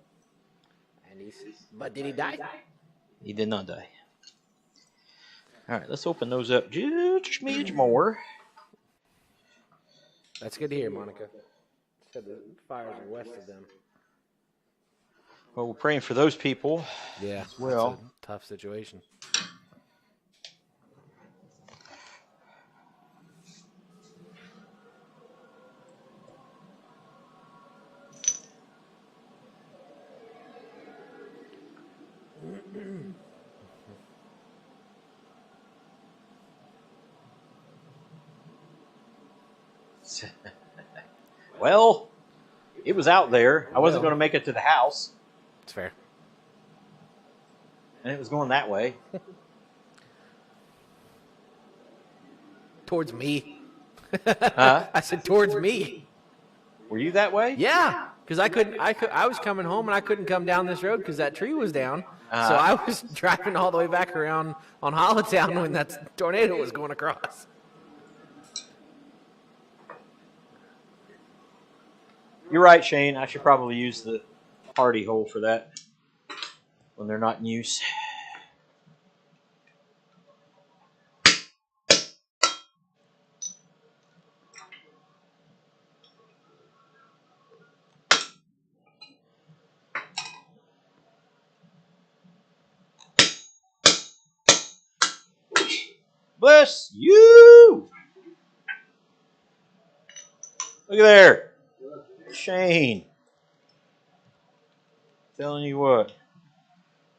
But did he die? He did not die. All right, let's open those up just a smidge more. That's good to hear, Monica. Said the fires are west of them. Well, we're praying for those people. Yeah, well. that's a tough situation. Well, it was out there. I wasn't going to make it to the house. It's fair. And it was going that way. Towards me. Huh? I said towards me. Were you that way? Yeah, because I was coming home and I couldn't come down this road because that tree was down. So I was driving all the way back around on Hollowtown when that tornado was going across. You're right, Shane. I should probably use the hardy hole for that when they're not in use. Bless you! Look at there. Shane. Telling you what.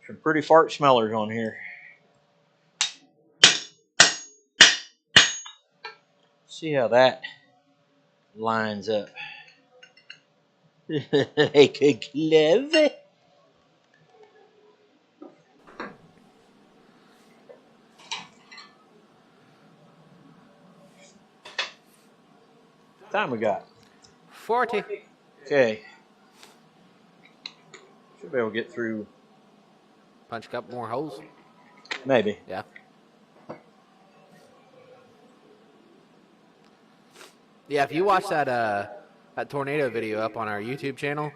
Some pretty fart smellers on here. See how that lines up. Like a glove. What time we got? 40. Okay. Should be able to get through. Punch a couple more holes. Maybe. Yeah. Yeah, if you watch that tornado video up on our YouTube channel,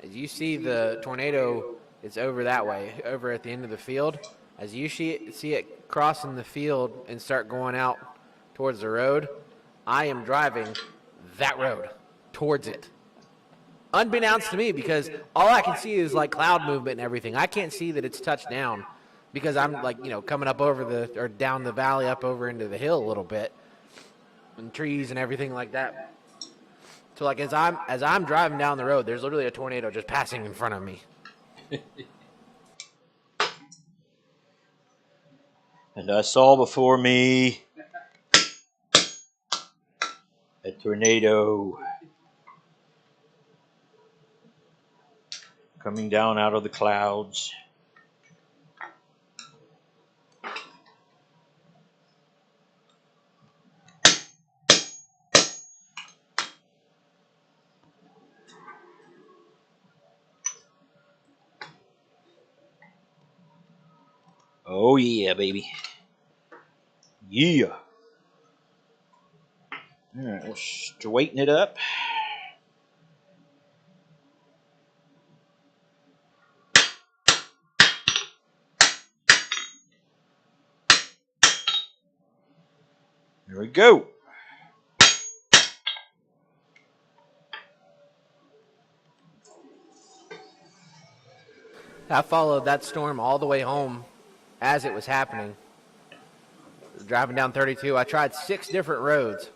as you see the tornado is over that way, over at the end of the field. As you see it crossing the field and start going out towards the road, I am driving that road towards it. Unbeknownst to me, because all I can see is like cloud movement and everything. I can't see that it's touched down because I'm like, coming up or down the valley up over into the hill a little bit and trees and everything like that. So like as I'm driving down the road, there's literally a tornado just passing in front of me. And I saw before me a tornado coming down out of the clouds. Oh yeah, baby. Yeah. All right, we'll straighten it up. There we go. I followed that storm all the way home as it was happening. Driving down 32, I tried 6 different roads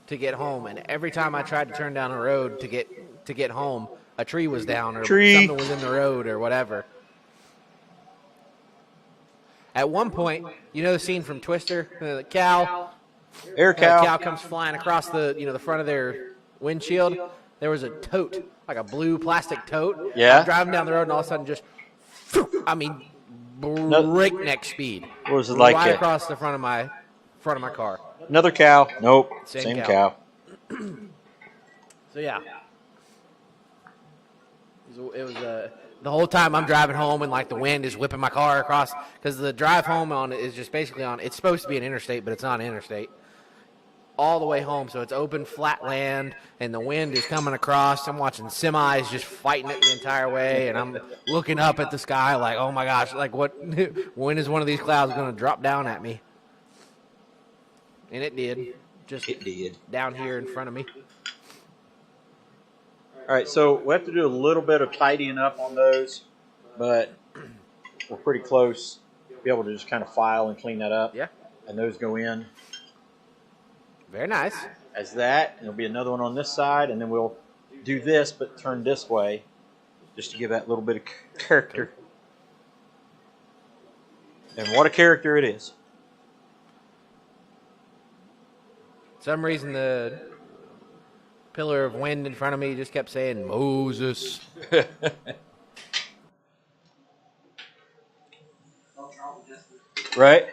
to get home, and every time I tried to turn down a road to get home, a tree was down or something was in the road or whatever. At one point, you know the scene from Twister, the cow, Air cow. cow comes flying across the front of their windshield. There was a tote, like a blue plastic tote. Yeah. I'm driving down the road, and all of a sudden, just, breakneck speed. What was it like? Right across the front of my car. Another cow. Nope. Same cow. So yeah, it was the whole time I'm driving home, and like the wind is whipping my car across, because the drive home on it is just basically on. It's supposed to be an interstate, but it's not an interstate. All the way home, so it's open, flat land, and the wind is coming across. I'm watching semis just fighting it the entire way, and I'm looking up at the sky like, oh my gosh, like what? When is one of these clouds going to drop down at me? And it did. It did. Down here in front of me. All right, so we have to do a little bit of tidying up on those, but we're pretty close. Be able to just kind of file and clean that up. Yeah. And those go in. Very nice. As that, and there'll be another one on this side, and then we'll do this, but turn this way, just to give that little bit of character. And what a character it is. For some reason, the pillar of wind in front of me just kept saying, Moses. Right?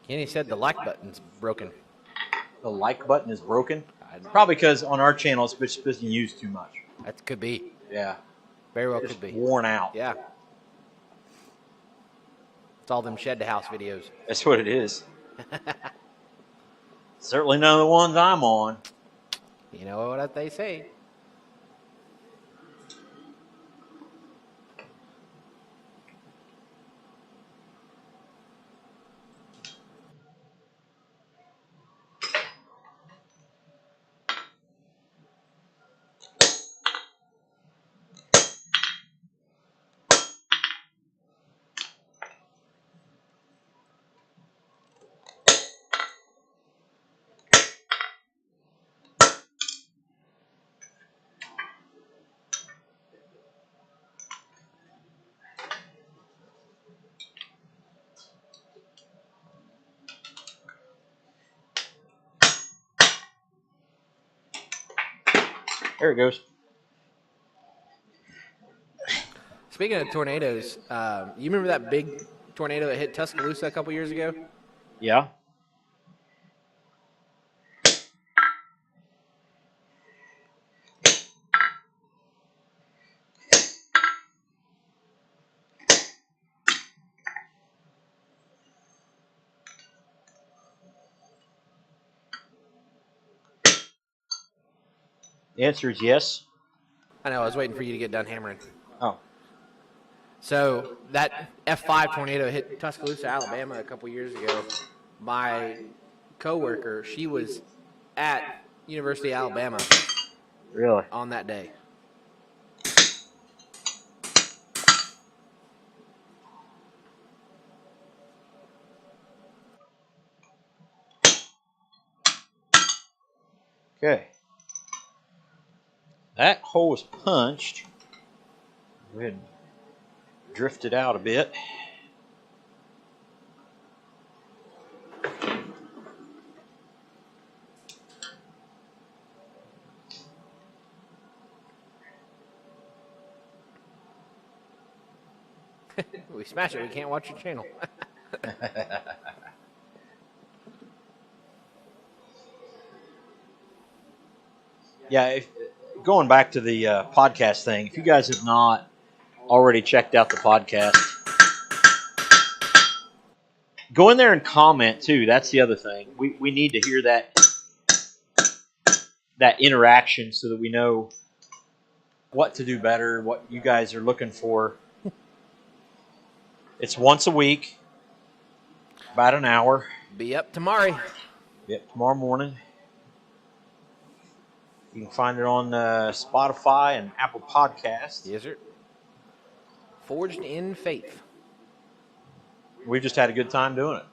Kenny said the like button's broken. The like button is broken? Probably because on our channel it's been used too much. That could be. Yeah. Very well It's could be. worn out. Yeah. It's all them shed to house videos. That's what it is. Certainly none of the ones I'm on. You know what they say. There it goes. Speaking of tornadoes, you remember that big tornado that hit Tuscaloosa a couple years ago? Yeah. The answer is yes. I know, I was waiting for you to get done hammering. Oh. So that F5 tornado hit Tuscaloosa, Alabama a couple years ago. My coworker, she was at University of Alabama Really? on that day. Okay. That hole was punched. Go ahead and drift it out a bit. We smash it, we can't watch your channel. Yeah, going back to the podcast thing, if you guys have not already checked out the podcast, go in there and comment too. That's the other thing. We need to hear that interaction so that we know what to do better, what you guys are looking for. It's once a week, about an hour. Be up tomorrow. Yep, tomorrow morning. You can find it on Spotify and Apple Podcasts. Yes, sir. Forged in faith. We just had a good time doing it.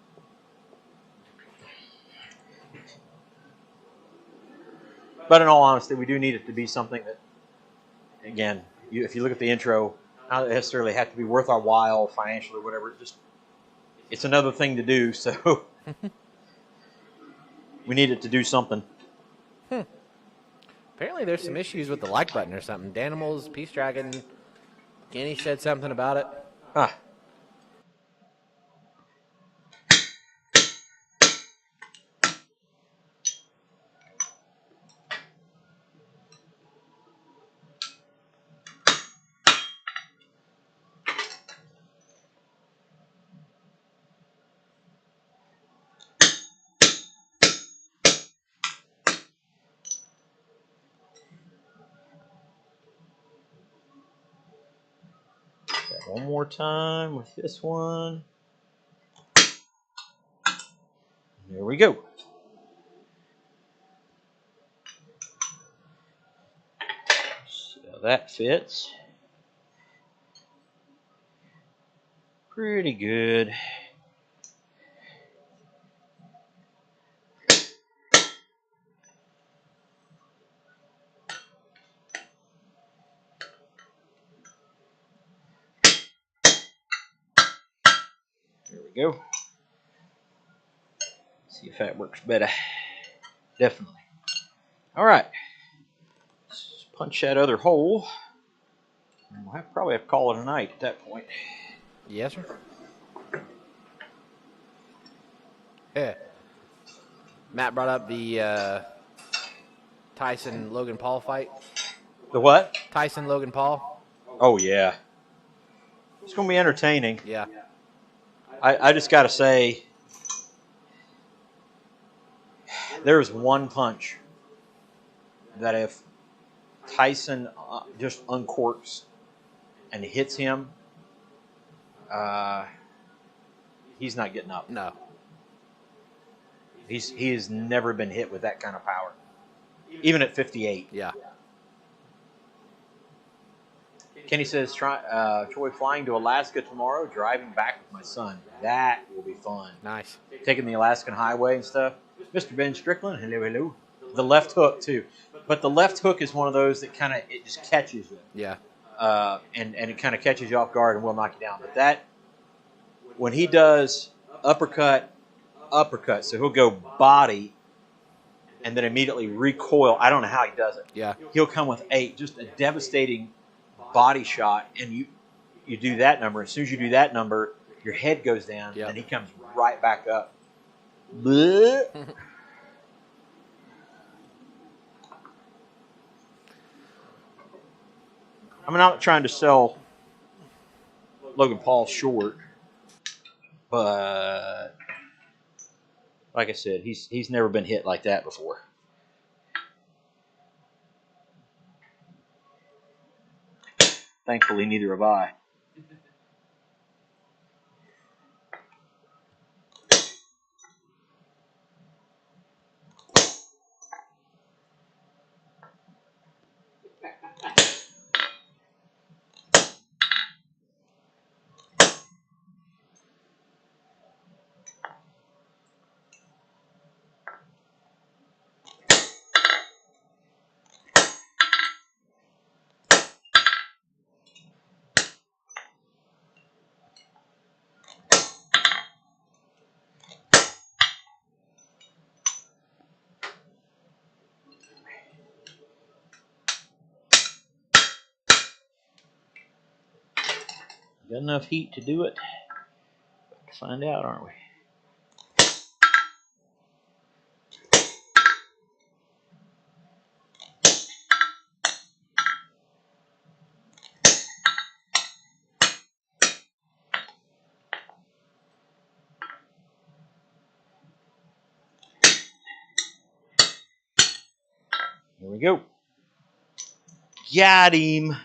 But in all honesty, we do need it to be something that, again, if you look at the intro, not necessarily have to be worth our while financially or whatever. It's another thing to do, so we need it to do something. Apparently there's some issues with the like button or something. Danimals, Peace Dragon, Kenny said something about it. Huh. One more time with this one. There we go. So that fits pretty good. There we go. See if that works better. Definitely. All right. Let's punch that other hole. And we'll probably have to call it a night at that point. Yes, sir. Matt brought up the Tyson Logan Paul fight. The what? Tyson Logan Paul. Oh yeah, it's gonna be entertaining. Yeah. I just gotta say, there's one punch that if Tyson just uncorks and hits him, he's not getting up. No. He has never been hit with that kind of power, even at 58. Yeah. Kenny says, Troy flying to Alaska tomorrow, driving back with my son. That will be fun. Nice. Taking the Alaskan highway and stuff. Mr. Ben Strickland, hello, hello. The left hook, too. But the left hook is one of those that kind of, it just catches you. Yeah. And it kind of catches you off guard and will knock you down. But that, when he does uppercut, so he'll go body and then immediately recoil. I don't know how he does it. Yeah. He'll come with just a devastating body shot, and you do that number. As soon as you do that number, your head goes down, and he comes right back up. I'm not trying to sell Logan Paul short, but like I said, he's never been hit like that before. Thankfully, neither have I. Got enough heat to do it? To find out, aren't we? Here we go. Got him.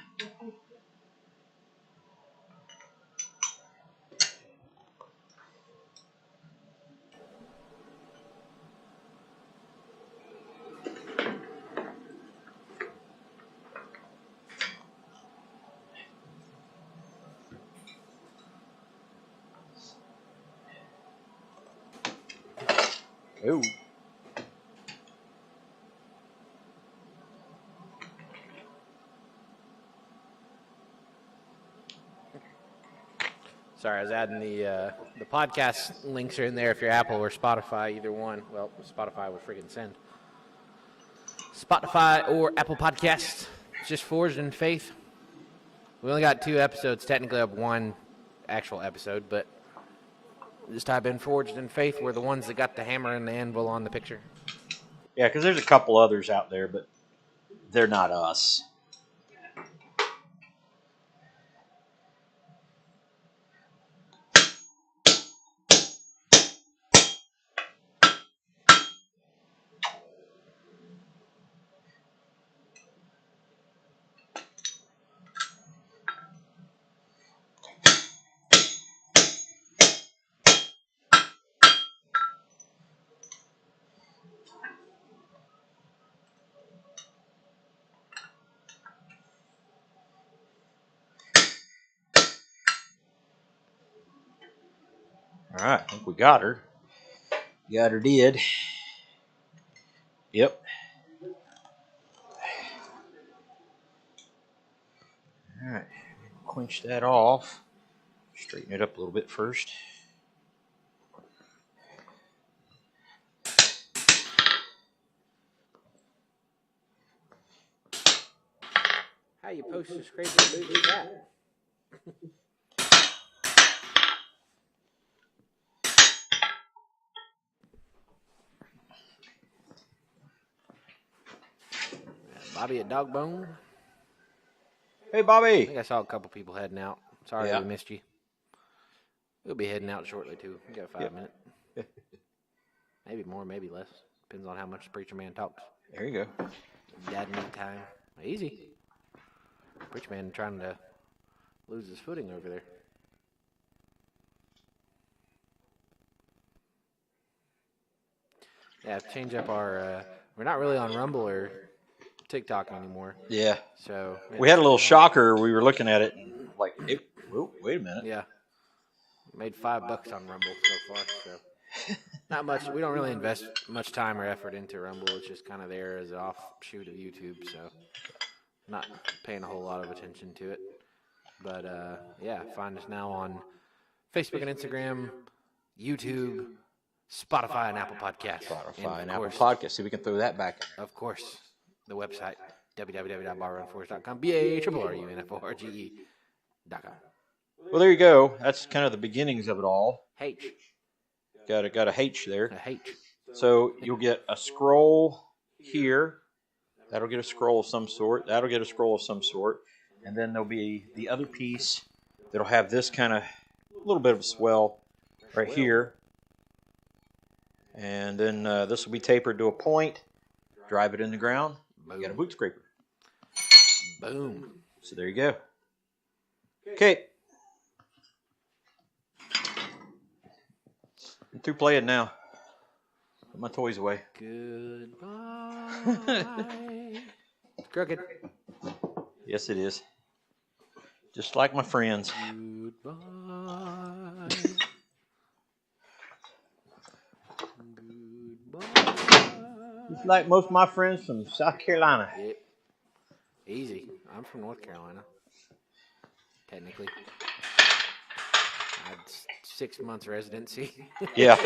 Ooh. Sorry, I was adding the podcast links are in there if you're Apple or Spotify, either one. Well, Spotify would freaking send. Spotify or Apple Podcasts. It's just Forged in Faith. We only got 2 episodes. Technically, I have 1 actual episode, but just type in Forged in Faith. We're the ones that got the hammer and the anvil on the picture. Yeah, because there's a couple others out there, but they're not us. All right, I think we got her. Got her did. Yep. All right, quench that off. Straighten it up a little bit first. How you post to scrape the movie cat? Bobby at Dogbone. Hey, I Bobby. think I saw a couple people heading out. Sorry Yeah. we missed you. We'll be heading out shortly, too. We got 5 minutes. Maybe more, maybe less. Depends on how much the preacher man talks. There you go. Dad need time. Easy. Preacher man trying to lose his footing over there. Yeah, change up our. We're not really on Rumble or TikTok anymore. Yeah. So We had a little shocker. We were looking at it and like, wait a minute. Yeah. Made $5 on Rumble so far. So not much. We don't really invest much time or effort into Rumble. It's just kind of there as an offshoot of YouTube. So not paying a whole lot of attention to it. But yeah, find us now on Facebook and Instagram, YouTube, Spotify and Apple Podcasts. Spotify and Apple Podcasts. See if we can throw that back. Of course, the website, www.barrunforge.com, BARRUNFORGE.com. Well, there you go. That's kind of the beginnings of it all. H. Got a H there. A H. So you'll get a scroll here. That'll get a scroll of some sort. That'll get a scroll of some sort. And then there'll be the other piece that'll have this kind of little bit of a swell right here. And then this will be tapered to a point. Drive it in the ground. You got a boot scraper. Boom. So there you go. Okay. I'm through playing now. Put my toys away. Goodbye. Crooked. Yes, it is. Just like my friends. Goodbye. Just like most of my friends from South Carolina. Yep. Easy. I'm from North Carolina. Technically. I had 6 months residency. Yeah.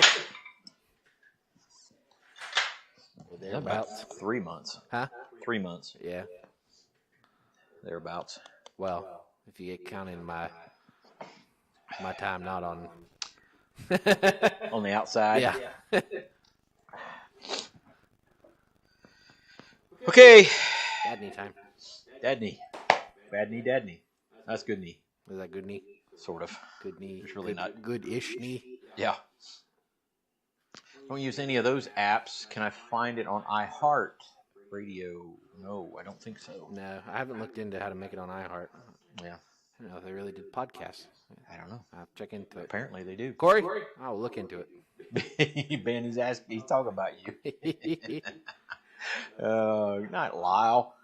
Thereabouts. 3 months. Huh? 3 months. Yeah. Thereabouts. Well, if you get counting my time not on On the outside. Yeah. Okay. Bad knee time. Dad knee. Bad knee, dad knee. That's good knee. Is that good knee? Sort of. Good knee. It's really not. Good-ish knee. Yeah. Don't use any of those apps. Can I find it on iHeart Radio? No, I don't think so. No, I haven't looked into how to make it on iHeart. Yeah. I don't know if they really did podcasts. I don't know. I'll have to check into it. Apparently they do. Corey? I'll look into it. Ben, he's talking about you. Good night, Lyle.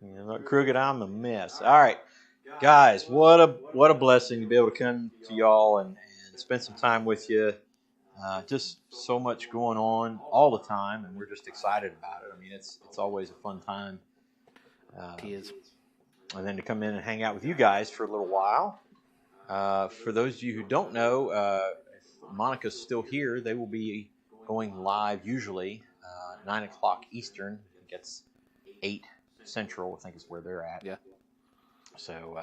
You're not crooked, I'm a mess. All right, guys, what a blessing to be able to come to y'all and spend some time with you. Just so much going on all the time, and we're just excited about it. I mean, it's always a fun time. It is. And then to come in and hang out with you guys for a little while. For those of you who don't know, if Monica's still here, they will be going live usually 9 o'clock Eastern. I think it's 8 Central, I think is where they're at. Yeah. So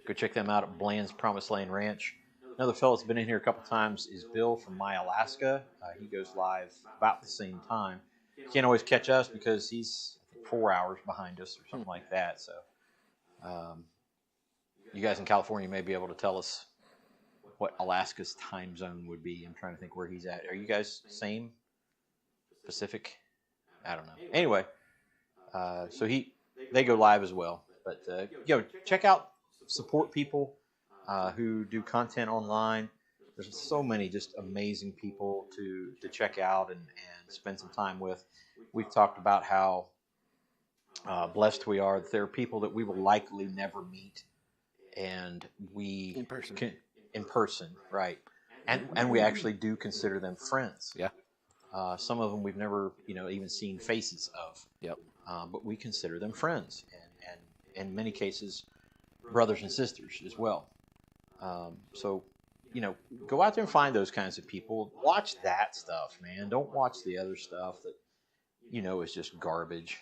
go check them out at Bland's Promised Land Ranch. Another fellow that's been in here a couple times is Bill from My Alaska. He goes live about the same time. You can't always catch us because he's 4 hours behind us or something like that. So you guys in California may be able to tell us what Alaska's time zone would be. I'm trying to think where he's at. Are you guys same? Pacific? I don't know. Anyway, so they go live as well. But check out, support people who do content online. There's so many just amazing people to check out and spend some time with. We've talked about how blessed we are that there are people that we will likely never meet, and we in person, right? And we actually do consider them friends. Yeah. Some of them we've never, even seen faces of. Yep. But we consider them friends, and in many cases, brothers and sisters as well. So, go out there and find those kinds of people. Watch that stuff, man. Don't watch the other stuff that, is just garbage.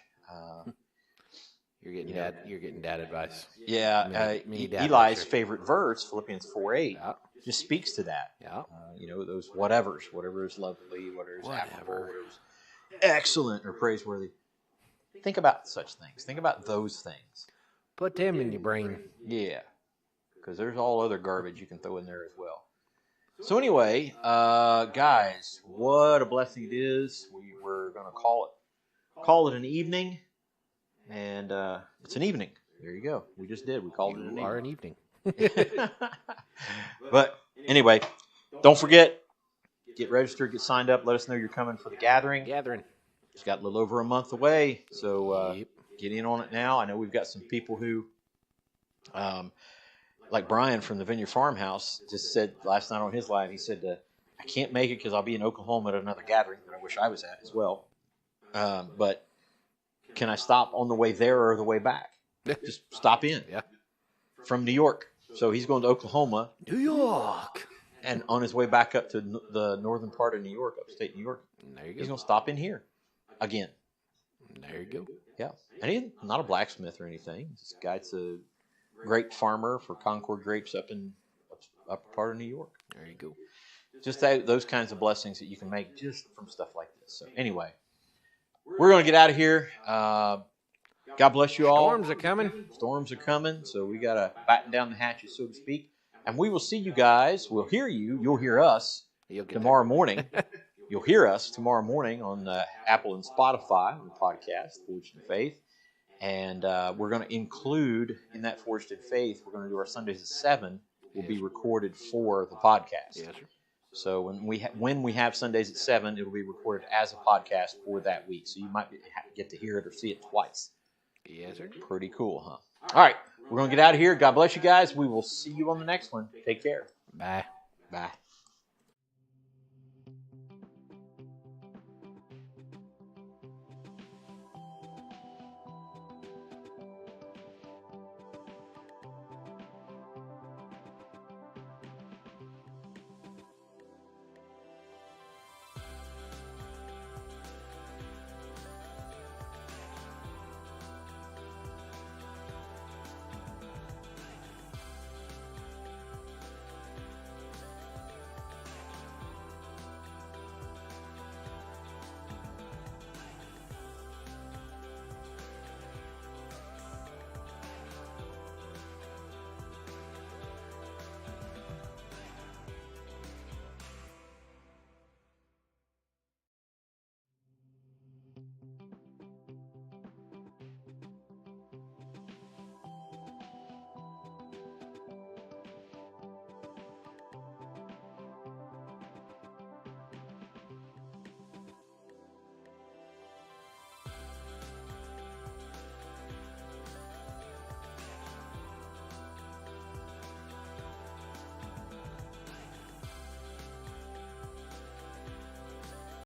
You're getting dad advice. Yeah. Dad Eli's favorite verse, Philippians 4:8, Yeah. just speaks to that. Yeah. Those whatever is lovely, whatever is affable, excellent or praiseworthy. Think about such things. Think about those things. Put them in your brain. Yeah, because there's all other garbage you can throw in there as well. So anyway, guys, what a blessing it is. We're going to call it an evening, and it's an evening. There you go. We just did. We called it an evening. But anyway, don't forget, get registered, get signed up. Let us know you're coming for the gathering. It's got a little over a month away, so get in on it now. I know we've got some people who, like Brian from the Vineyard Farmhouse, just said last night on his live, he said, I can't make it because I'll be in Oklahoma at another gathering that I wish I was at as well. But can I stop on the way there or the way back? Just stop in. Yeah. From New York. So he's going to Oklahoma. New York. And on his way back up to the northern part of New York, upstate New York, there you go. He's going to stop in here again. There you go. Yeah. And he's not a blacksmith or anything. This guy's a grape farmer for Concord grapes up in upper part of New York. There you go. Just those kinds of blessings that you can make just from stuff like this. So anyway, we're going to get out of here. God bless you all. Storms are coming. So we got to batten down the hatches, so to speak. And we will see you guys. We'll hear you. You'll hear us tomorrow morning. You'll hear us tomorrow morning on Apple and Spotify on the podcast, Forged in Faith. And we're going to include in that Forged in Faith, we're going to do our Sundays at 7 will be recorded for the podcast. Yes, sir. So when we have Sundays at 7, it'll be recorded as a podcast for that week. So you might get to hear it or see it twice. Yes, sir. Pretty cool, huh? All right. We're going to get out of here. God bless you guys. We will see you on the next one. Take care. Bye. Bye.